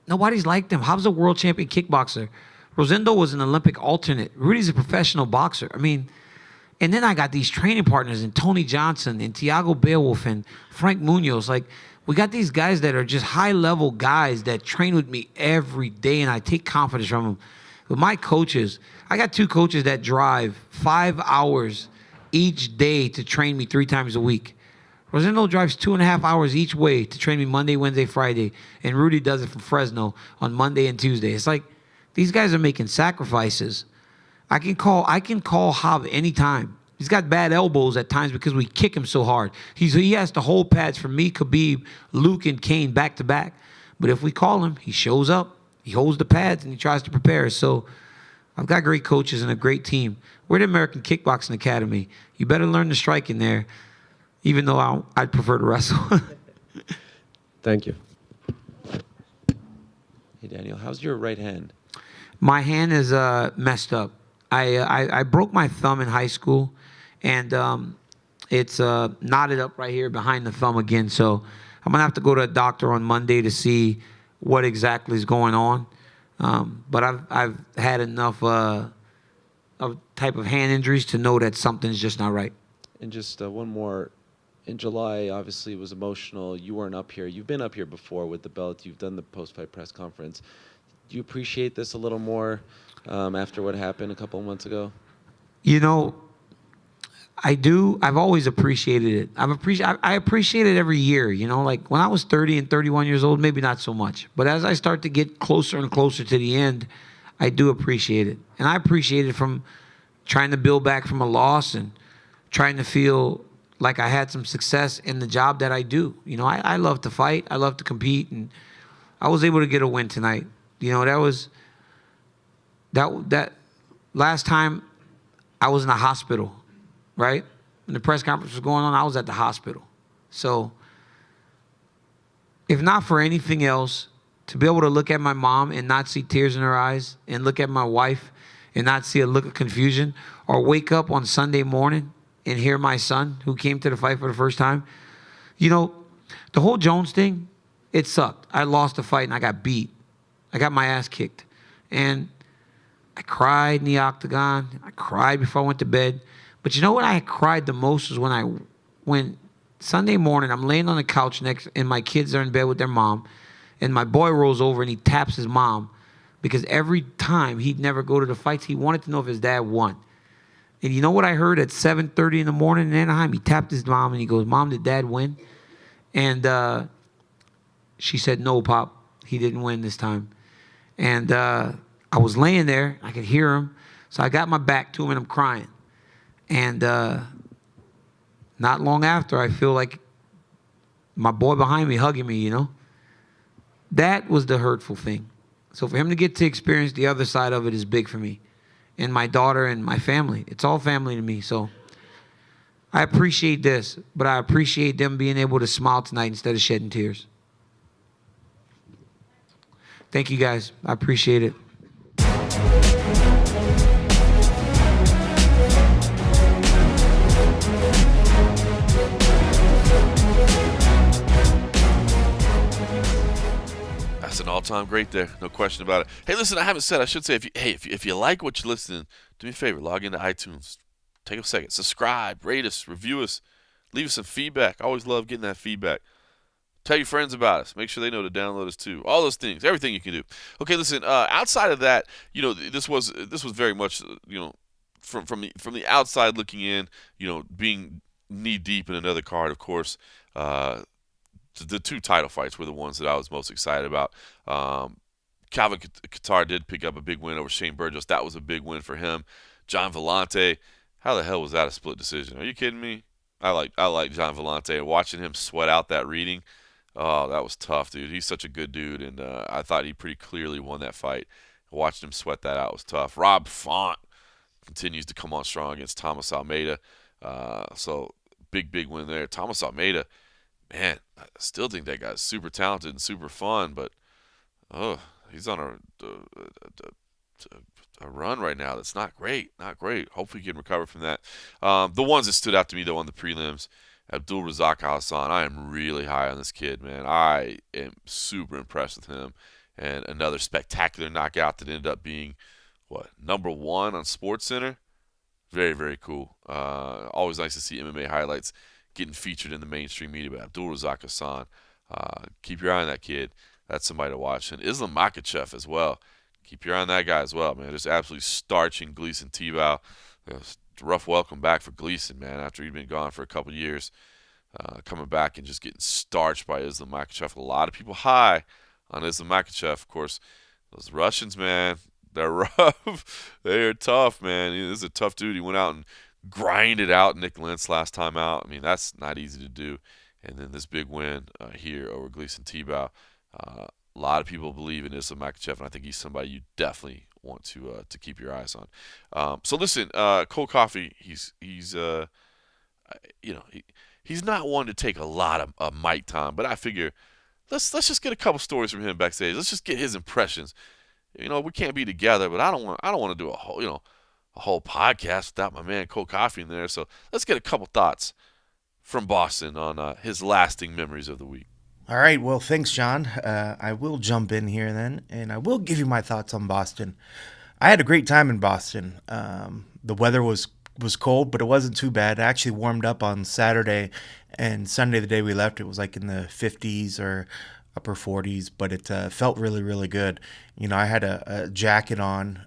nobody's like them. Jav's a world champion kickboxer. Rosendo was an Olympic alternate. Rudy's a professional boxer. And then I got these training partners in Tony Johnson and Tiago Beowulf and Frank Munoz. We got these guys that are just high-level guys that train with me every day, and I take confidence from them. But my coaches, I got 2 coaches that drive 5 hours each day to train me 3 times a week. Rosendo drives 2.5 hours each way to train me Monday, Wednesday, Friday, and Rudy does it from Fresno on Monday and Tuesday. It's like these guys are making sacrifices. I can call Jav anytime. He's got bad elbows at times because we kick him so hard. He has to hold pads for me, Khabib, Luke, and Kane back to back. But if we call him, he shows up, he holds the pads, and he tries to prepare. So I've got great coaches and a great team. We're the American Kickboxing Academy. You better learn to strike in there, even though I'd prefer to wrestle. Thank you. Hey, Daniel, how's your right hand? My hand is messed up. I broke my thumb in high school, and it's knotted up right here behind the thumb again. So I'm going to have to go to a doctor on Monday to see what exactly is going on. But I've had enough of type of hand injuries to know that something's just not right. And just one more. In July, obviously, it was emotional. You weren't up here. You've been up here before with the belt. You've done the post-fight press conference. Do you appreciate this a little more after what happened a couple of months ago? I do. I've always appreciated it. I appreciate it every year. Like when I was 30 and 31 years old, maybe not so much. But as I start to get closer and closer to the end, I do appreciate it. And I appreciate it from trying to build back from a loss and trying to feel like I had some success in the job that I do. You know, I love to fight. I love to compete. And I was able to get a win tonight. You know, that last time I was in the hospital, right? When the press conference was going on, I was at the hospital. So if not for anything else, to be able to look at my mom and not see tears in her eyes, and look at my wife and not see a look of confusion, or wake up on Sunday morning and hear my son, who came to the fight for the first time, you know, the whole Jones thing, it sucked. I lost the fight and I got beat. I got my ass kicked. And I cried in the octagon. I cried before I went to bed. But you know what I cried the most was when Sunday morning I'm laying on the couch and my kids are in bed with their mom, and my boy rolls over and he taps his mom, because every time he'd never go to the fights, he wanted to know if his dad won. And you know what I heard at 7:30 in the morning in Anaheim? He tapped his mom and he goes, "Mom, did Dad win?" And she said, "No, Pop, he didn't win this time." And I was laying there. I could hear him. So I got my back to him and I'm crying. And not long after, I feel like my boy behind me hugging me, you know. That was the hurtful thing. So for him to get to experience the other side of it is big for me. And my daughter and my family. It's all family to me. So I appreciate this, but I appreciate them being able to smile tonight instead of shedding tears. Thank you, guys. I appreciate it. That's an all-time great there, no question about it. Hey, listen, I should say, if you like what you're listening, do me a favor, log into iTunes, take a second, subscribe, rate us, review us, leave us some feedback. I always love getting that feedback. Tell your friends about us. Make sure they know to download us too. All those things, everything you can do. Okay, listen. Outside of that, you know, this was very much, you know, from the outside looking in, you know, being knee deep in another card. Of course, the two title fights were the ones that I was most excited about. Calvin Kattar did pick up a big win over Shane Burgos. That was a big win for him. John Vellante, how the hell was that a split decision? Are you kidding me? I like John Vellante, and watching him sweat out that reading. Oh, that was tough, dude. He's such a good dude, and I thought he pretty clearly won that fight. Watching him sweat that out was tough. Rob Font continues to come on strong against Thomas Almeida. So big win there. Thomas Almeida, man, I still think that guy's super talented and super fun, but he's on a run right now that's not great. Hopefully he can recover from that. The ones that stood out to me, though, on the prelims, Abdul Razak Al Hassan, I am really high on this kid, man. I am super impressed with him. And another spectacular knockout that ended up being, #1 on SportsCenter? Very, very cool. Always nice to see MMA highlights getting featured in the mainstream media. But Abdul Razak Hassan, keep your eye on that kid. That's somebody to watch. And Islam Makhachev as well. Keep your eye on that guy as well, man. Just absolutely starching Gleason Tebow. Rough welcome back for Gleason, man, after he'd been gone for a couple of years. Coming back and just getting starched by Islam Makhachev. A lot of people high on Islam Makhachev. Of course, those Russians, man, they're rough. They are tough, man. This is a tough dude. He went out and grinded out Nick Lentz last time out. I mean, that's not easy to do. And then this big win here over Gleason Tebow. A lot of people believe in Islam Makhachev, and I think he's somebody you definitely want to keep your eyes on. So listen, Cold Coffee, he's not one to take a lot of mic time, but I figure let's just get a couple stories from him backstage. Let's just get his impressions. You know, we can't be together, but I don't want to do a whole podcast without my man Cold Coffee in there. So let's get a couple thoughts from Boston on his lasting memories of the week. All right. Well, thanks, John. I will jump in here then, and I will give you my thoughts on Boston. I had a great time in Boston. The weather was cold, but it wasn't too bad. I actually warmed up on Saturday, and Sunday, the day we left, it was like in the 50s or upper 40s, but it felt really, really good. You know, I had a jacket on,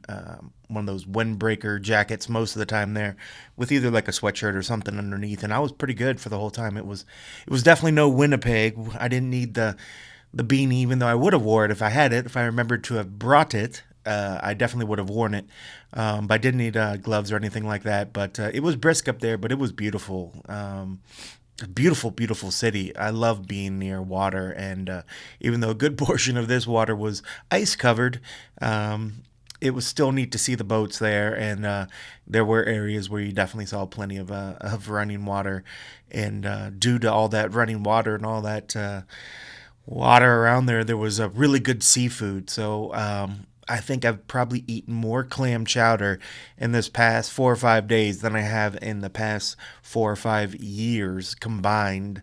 one of those windbreaker jackets most of the time there, with either like a sweatshirt or something underneath, and I was pretty good for the whole time. It was definitely no Winnipeg. I didn't need the beanie, even though I would have wore it if I had it, if I remembered to have brought it. I definitely would have worn it. But I didn't need gloves or anything like that. But it was brisk up there, but it was beautiful. Beautiful, beautiful city. I love being near water, and even though a good portion of this water was ice covered, it was still neat to see the boats there, and there were areas where you definitely saw plenty of running water, and due to all that running water and all that water around there, there was a really good seafood. So I think I've probably eaten more clam chowder in this past 4 or 5 days than I have in the past 4 or 5 years combined.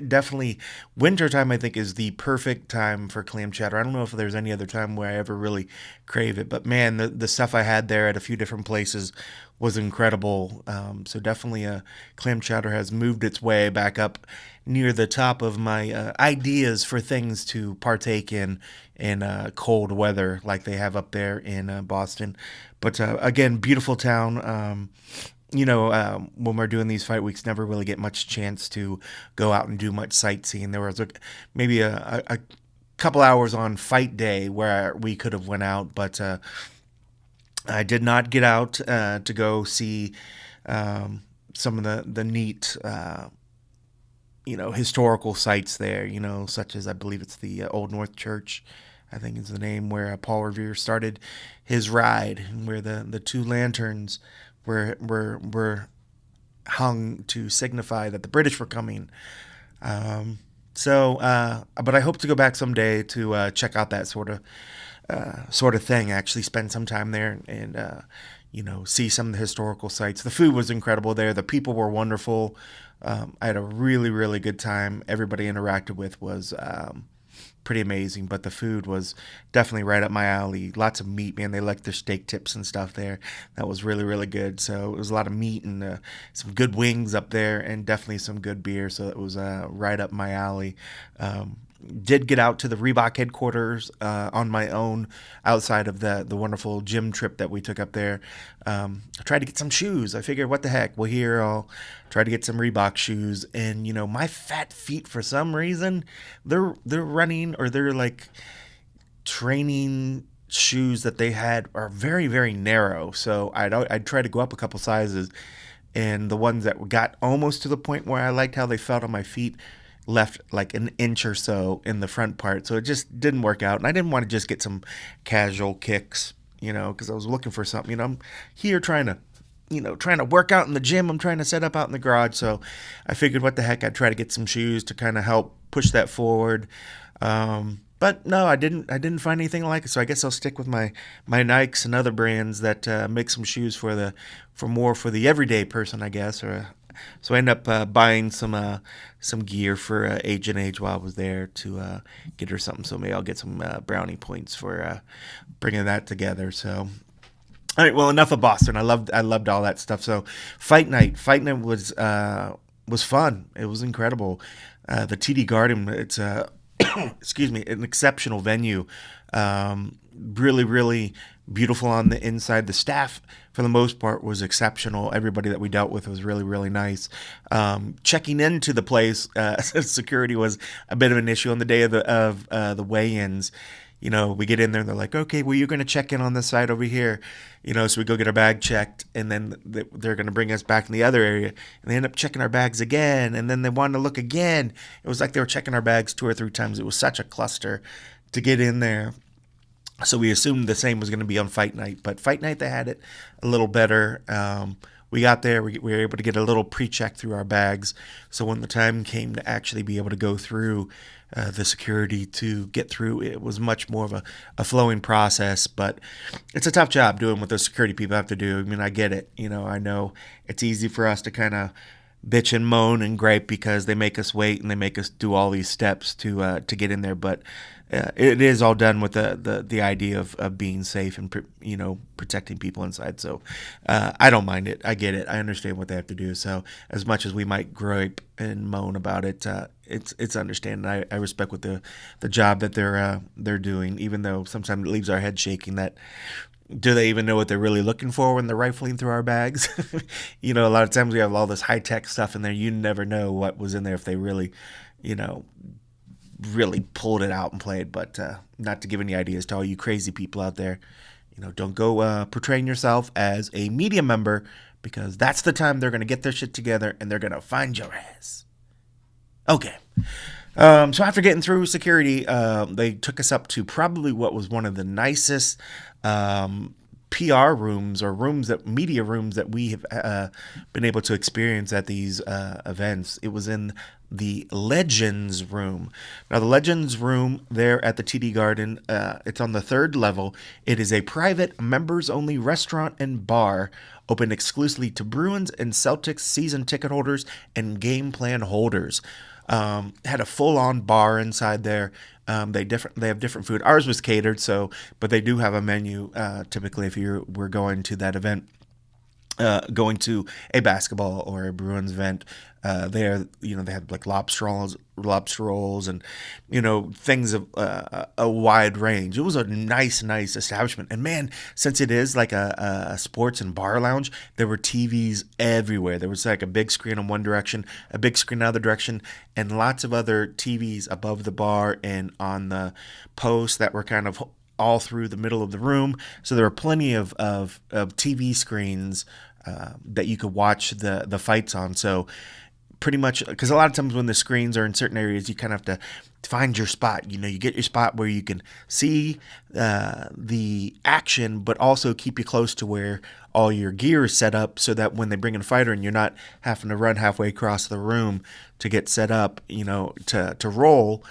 Definitely wintertime, I think, is the perfect time for clam chowder. I don't know if there's any other time where I ever really crave it, but man, the stuff I had there at a few different places was incredible. So definitely clam chowder has moved its way back up near the top of my ideas for things to partake in cold weather like they have up there in Boston. But again, beautiful town. When we're doing these fight weeks, never really get much chance to go out and do much sightseeing. There was maybe a couple hours on fight day where we could have went out, but I did not get out to go see some of the neat, historical sites there, such as I believe it's the Old North Church, I think is the name, where Paul Revere started his ride, where the two lanterns were hung to signify that the British were coming. But I hope to go back someday to check out that sort of thing. Actually, spend some time there and see some of the historical sites. The food was incredible there. The people were wonderful. I had a really, really good time. Everybody I interacted with was pretty amazing, but the food was definitely right up my alley. Lots of meat, man. They like their steak tips and stuff there. That was really, really good. So it was a lot of meat and some good wings up there, and definitely some good beer. So it was right up my alley. Did get out to the Reebok headquarters on my own outside of the wonderful gym trip that we took up there. I tried to get some shoes. I figured, what the heck? Well, here I'll try to get some Reebok shoes. And, my fat feet, for some reason, they're running, or they're like training shoes that they had are very, very narrow. So I'd try to go up a couple sizes. And the ones that got almost to the point where I liked how they felt on my feet left like an inch or so in the front part, so it just didn't work out. And I didn't want to just get some casual kicks, because I was looking for something. I'm here trying to work out in the gym. I'm trying to set up out in the garage, so I figured, what the heck, I'd try to get some shoes to kind of help push that forward. But no, I didn't find anything like it. So I guess I'll stick with my Nikes and other brands that make some shoes for the everyday person, I guess. So I ended up buying some gear for Agent Age while I was there to get her something. So maybe I'll get some brownie points for bringing that together. So, all right, well, enough of Boston. I loved all that stuff. So fight night was fun. It was incredible. The TD Garden, it's excuse me, an exceptional venue. Really, really beautiful on the inside. The staff, for the most part, was exceptional. Everybody that we dealt with was really, really nice. Checking into the place, security was a bit of an issue on the day of the weigh-ins. We get in there and they're like, okay, well, you're going to check in on this side over here. So we go get our bag checked, and then they're going to bring us back in the other area, and they end up checking our bags again, and then they wanted to look again. It was like they were checking our bags 2 or 3 times. It was such a cluster to get in there. So we assumed the same was going to be on fight night, but fight night, they had it a little better. We got there, we were able to get a little pre-check through our bags. So when the time came to actually be able to go through the security to get through, it was much more of a flowing process. But it's a tough job doing what those security people have to do. I mean, I get it. I know it's easy for us to kind of bitch and moan and gripe because they make us wait and they make us do all these steps to get in there. But it is all done with the idea of being safe and protecting people inside. So I don't mind it. I get it. I understand what they have to do. So as much as we might gripe and moan about it, it's understandable. I respect what the job that they're doing, even though sometimes it leaves our head shaking. That do they even know what they're really looking for when they're rifling through our bags? A lot of times we have all this high tech stuff in there. You never know what was in there if they really, really pulled it out and played. But not to give any ideas to all you crazy people out there, don't go portraying yourself as a media member, because that's the time they're going to get their shit together and they're going to find your ass. Okay. So after getting through security, they took us up to probably what was one of the nicest PR rooms, or media rooms that we have been able to experience at these events. It was in the Legends room. Now, the Legends room there at the TD Garden, it's on the 3rd level. It is a private, members-only restaurant and bar open exclusively to Bruins and Celtics season ticket holders and game plan holders. Had a full-on bar inside there. They have different food. Ours was catered, but they do have a menu. Typically, if we're going to that event, going to a basketball or a Bruins event, they had like lobster rolls, and things of a wide range. It was a nice establishment. And man, since it is like a sports and bar lounge, there were TVs everywhere. There was like a big screen in one direction, a big screen in the other direction, and lots of other TVs above the bar and on the posts that were kind of all through the middle of the room. So there were plenty of TV screens that you could watch the fights on. So pretty much, because a lot of times when the screens are in certain areas, you kind of have to find your spot. You get your spot where you can see the action, but also keep you close to where all your gear is set up, so that when they bring in a fighter and you're not having to run halfway across the room to get set up, to roll.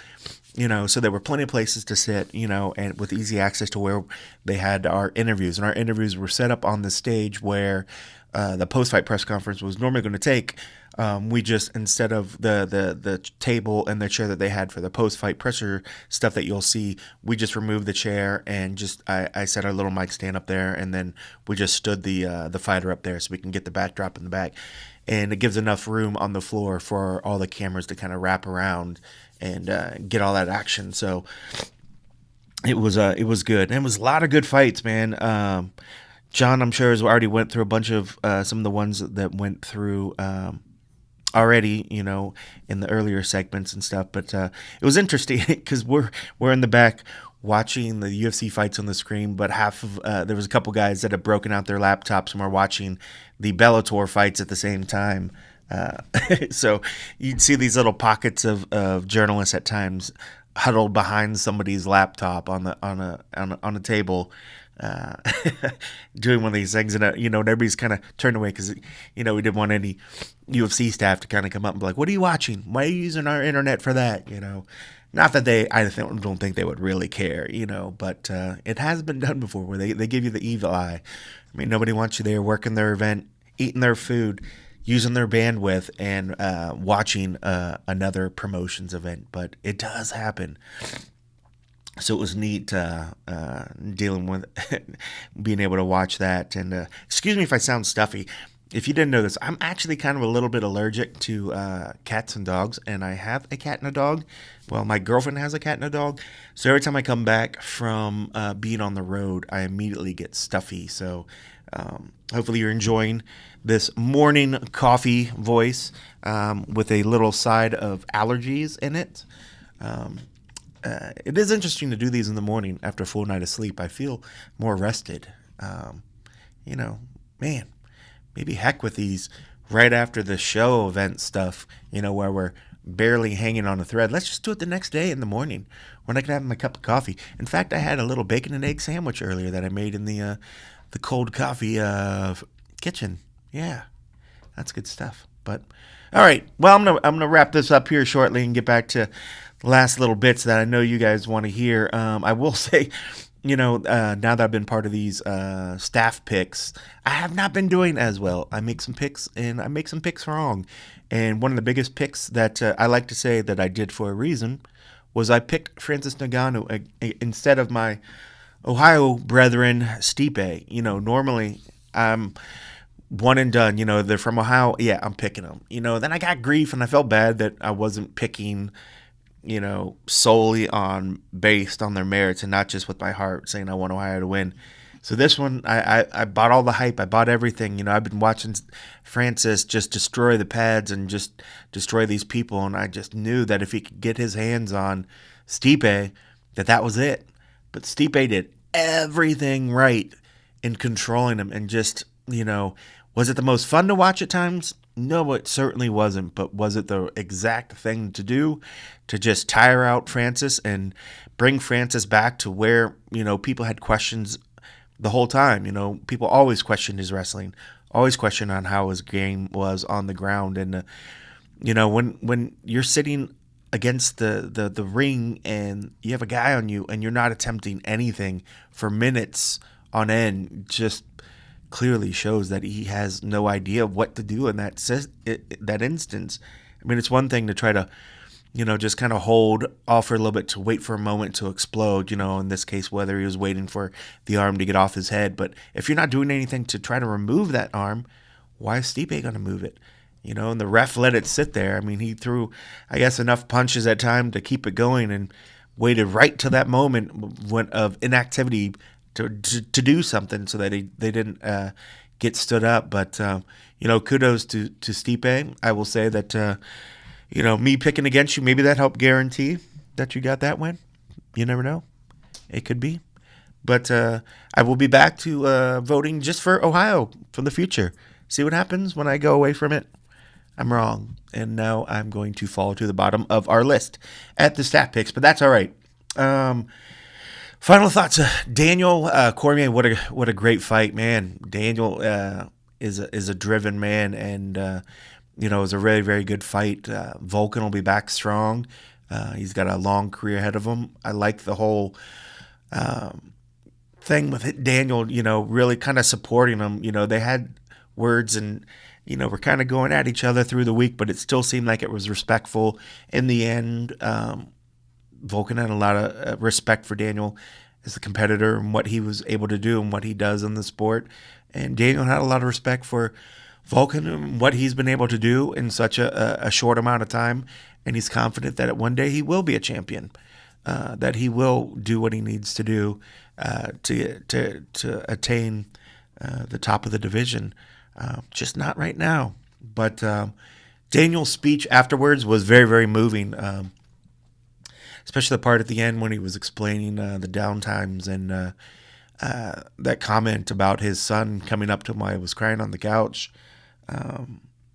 So there were plenty of places to sit, and with easy access to where they had our interviews. And our interviews were set up on the stage where the post-fight press conference was normally going to take. We just, instead of the table and the chair that they had for the post-fight presser stuff that you'll see, we just removed the chair and I set our little mic stand up there, and then we just stood the fighter up there so we can get the backdrop in the back. And it gives enough room on the floor for all the cameras to kind of wrap around and get all that action. So it was good. And it was a lot of good fights, man. John, I'm sure, has already went through a bunch of some of the ones that went through already, in the earlier segments and stuff. But it was interesting because we're in the back watching the UFC fights on the screen, but there was a couple guys that had broken out their laptops and were watching the Bellator fights at the same time. So you'd see these little pockets of journalists at times huddled behind somebody's laptop on a table, doing one of these things, and everybody's kind of turned away because we didn't want any UFC staff to kind of come up and be like, "What are you watching? Why are you using our internet for that?" Not that I don't think they would really care, but it has been done before where they give you the evil eye. I mean, nobody wants you there working their event, eating their food, using their bandwidth, and watching another promotions event. But it does happen. So it was neat dealing with being able to watch that. And excuse me if I sound stuffy. If you didn't know this, I'm actually kind of a little bit allergic to cats and dogs, and I have a cat and a dog. Well, my girlfriend has a cat and a dog, so every time I come back from being on the road, I immediately get stuffy. So hopefully you're enjoying this morning coffee voice with a little side of allergies in it. It is interesting to do these in the morning after a full night of sleep. I feel more rested. Man. Maybe heck with these right after the show event stuff, where we're barely hanging on a thread. Let's just do it the next day in the morning when I can have my cup of coffee. In fact, I had a little bacon and egg sandwich earlier that I made in the cold coffee kitchen. Yeah, that's good stuff. But all right, well, I'm gonna wrap this up here shortly and get back to the last little bits that I know you guys want to hear. I will say, now that I've been part of these staff picks, I have not been doing as well. I make some picks, and I make some picks wrong. And one of the biggest picks that I like to say that I did for a reason was I picked Francis Ngannou instead of my Ohio brethren, Stipe. Normally I'm one and done. They're from Ohio. Yeah, I'm picking them. Then I got grief, and I felt bad that I wasn't picking solely based on their merits and not just with my heart saying I want Ohio to win. So this one, I bought all the hype. I bought everything. I've been watching Francis just destroy the pads and just destroy these people, and I just knew that if he could get his hands on Stipe, that was it. But Stipe did everything right in controlling him, and just, was it the most fun to watch at times? No, it certainly wasn't. But was it the exact thing to do, to just tire out Francis and bring Francis back to where, people had questions the whole time? People always questioned his wrestling, always questioned on how his game was on the ground. And, when you're sitting against the ring and you have a guy on you and you're not attempting anything for minutes on end, just clearly shows that he has no idea what to do in that instance. I mean, it's one thing to try to, just kind of hold off for a little bit to wait for a moment to explode, in this case, whether he was waiting for the arm to get off his head. But if you're not doing anything to try to remove that arm, why is Stipe going to move it? And the ref let it sit there. I mean, he threw, I guess, enough punches at time to keep it going and waited right to that moment of inactivity to do something so that they didn't get stood up. But, kudos to Stipe. I will say that, me picking against you, maybe that helped guarantee that you got that win. You never know. It could be. But I will be back to voting just for Ohio for the future. See what happens when I go away from it. I'm wrong. And now I'm going to fall to the bottom of our list at the stat picks, but that's all right. Final thoughts. Daniel Cormier, what a great fight, man. Daniel is a driven man, and it was a very, very good fight. Volkan will be back strong. He's got a long career ahead of him. I like the whole thing with Daniel, really kind of supporting him. They had words and, we're kind of going at each other through the week, but it still seemed like it was respectful. In the end, Volkan had a lot of respect for Daniel as a competitor and what he was able to do and what he does in the sport. And Daniel had a lot of respect for Volkan and what he's been able to do in such a short amount of time. And he's confident that one day he will be a champion, that he will do what he needs to do to attain the top of the division. Just not right now. But Daniel's speech afterwards was very, very moving, especially the part at the end when he was explaining the downtimes and that comment about his son coming up to him while he was crying on the couch.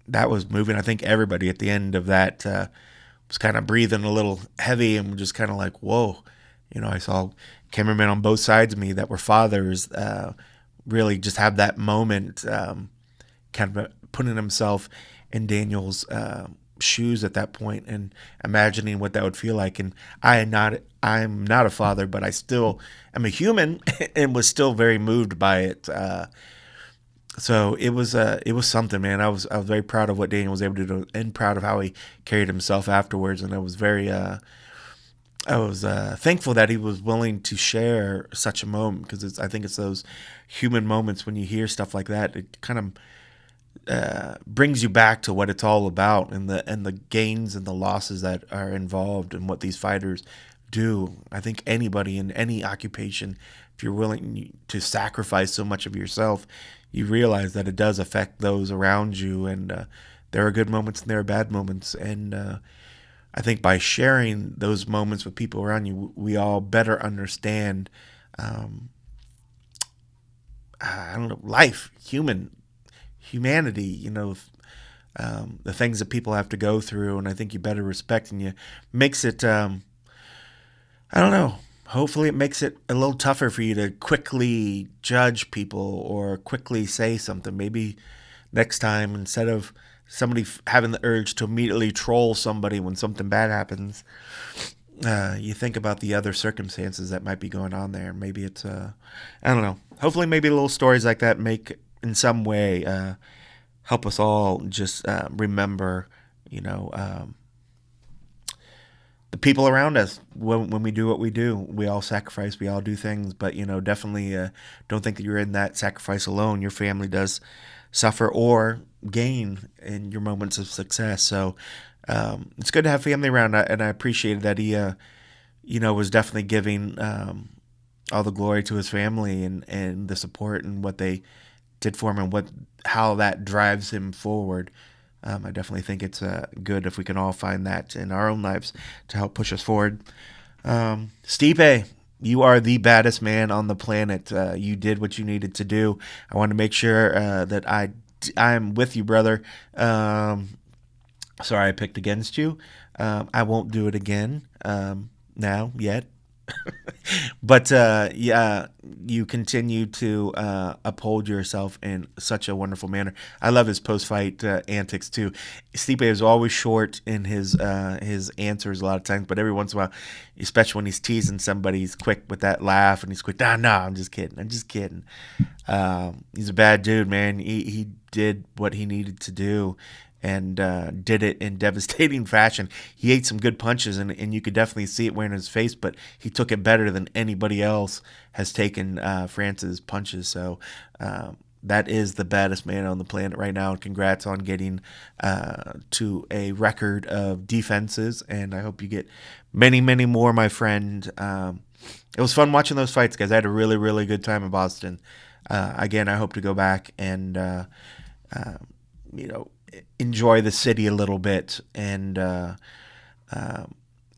That was moving. I think everybody at the end of that was kind of breathing a little heavy and just kind of like, whoa. I saw cameramen on both sides of me that were fathers really just have that moment, kind of putting himself in Daniel's shoes at that point and imagining what that would feel like. And I'm not a father, but I still am a human and was still very moved by it. So it was something, man. I was very proud of what Daniel was able to do and proud of how he carried himself afterwards. And I was very thankful that he was willing to share such a moment, because I think it's those human moments when you hear stuff like that. It kind of brings you back to what it's all about and the gains and the losses that are involved in what these fighters do. I think anybody in any occupation, if you're willing to sacrifice so much of yourself, you realize that it does affect those around you, and there are good moments and there are bad moments. And I think by sharing those moments with people around you, we all better understand life, humanity, the things that people have to go through. And I think you better respect, and you makes it, hopefully it makes it a little tougher for you to quickly judge people or quickly say something. Maybe next time, instead of somebody having the urge to immediately troll somebody when something bad happens, you think about the other circumstances that might be going on there. Maybe it's, hopefully maybe little stories like that make, in some way, help us all just remember, the people around us. When we do what we do, we all sacrifice, we all do things, but, definitely don't think that you're in that sacrifice alone. Your family does suffer or gain in your moments of success. So it's good to have family around, and I appreciated that he, was definitely giving all the glory to his family and the support and what they did for him and how that drives him forward. I definitely think it's good if we can all find that in our own lives to help push us forward. Stipe, you are the baddest man on the planet. You did what you needed to do. I want to make sure that I'm with you, brother. Sorry I picked against you. I won't do it again now, yet. But yeah, you continue to uphold yourself in such a wonderful manner. I love his post-fight antics too. Stipe is always short in his answers a lot of times, but every once in a while, especially when he's teasing somebody, he's quick with that laugh and he's quick. No, I'm just kidding. He's a bad dude, man. He did what he needed to do. And did it in devastating fashion. He ate some good punches, and you could definitely see it wearing his face, but he took it better than anybody else has taken France's punches. So that is the baddest man on the planet right now. Congrats on getting to a record of defenses, and I hope you get many, many more, my friend. It was fun watching those fights, guys. I had a really, really good time in Boston. Again, I hope to go back and, enjoy the city a little bit and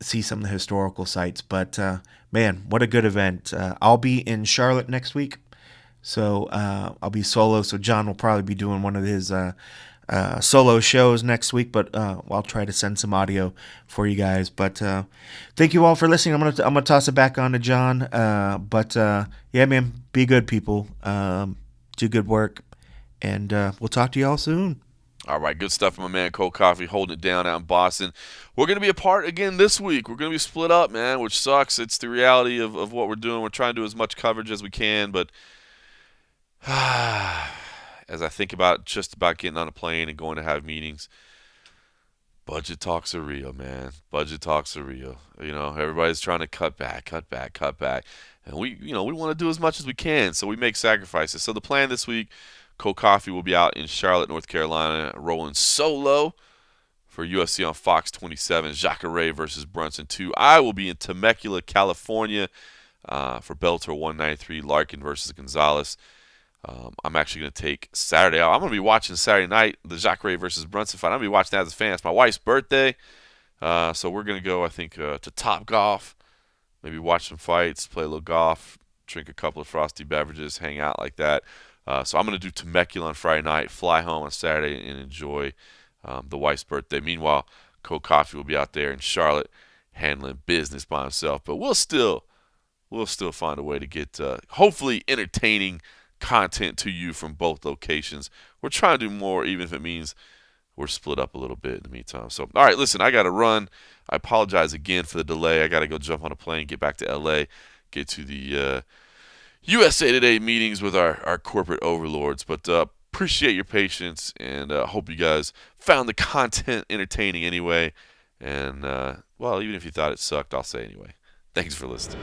see some of the historical sites. But man, what a good event. I'll be in Charlotte next week, so I'll be solo. So John will probably be doing one of his solo shows next week, but I'll try to send some audio for you guys. But thank you all for listening. I'm gonna toss it back on to John. But yeah, man, be good, people. Do good work, and we'll talk to you all soon. All right, good stuff from my man Cold Coffee, holding it down out in Boston. We're going to be apart again this week. We're going to be split up, man, which sucks. It's the reality of what we're doing. We're trying to do as much coverage as we can, but as I think about just about getting on a plane and going to have meetings, budget talks are real, man. Budget talks are real. Everybody's trying to cut back. And we want to do as much as we can, so we make sacrifices. So the plan this week, Cold Coffee will be out in Charlotte, North Carolina, rolling solo for UFC on Fox 27, Jacare versus Brunson 2. I will be in Temecula, California for Bellator 193, Larkin versus Gonzalez. I'm actually going to take Saturday out. I'm going to be watching Saturday night, the Jacare versus Brunson fight. I'm going to be watching that as a fan. It's my wife's birthday, so we're going to go, I think, to Top Golf, maybe watch some fights, play a little golf, drink a couple of frosty beverages, hang out like that. So I'm going to do Temecula on Friday night, fly home on Saturday, and enjoy the wife's birthday. Meanwhile, Cold Coffee will be out there in Charlotte handling business by himself. But we'll still find a way to get hopefully entertaining content to you from both locations. We're trying to do more, even if it means we're split up a little bit in the meantime. So, all right, listen, I got to run. I apologize again for the delay. I got to go jump on a plane, get back to L.A., get to the USA Today meetings with our corporate overlords. But appreciate your patience, and hope you guys found the content entertaining anyway. And, well, even if you thought it sucked, I'll say anyway. Thanks for listening.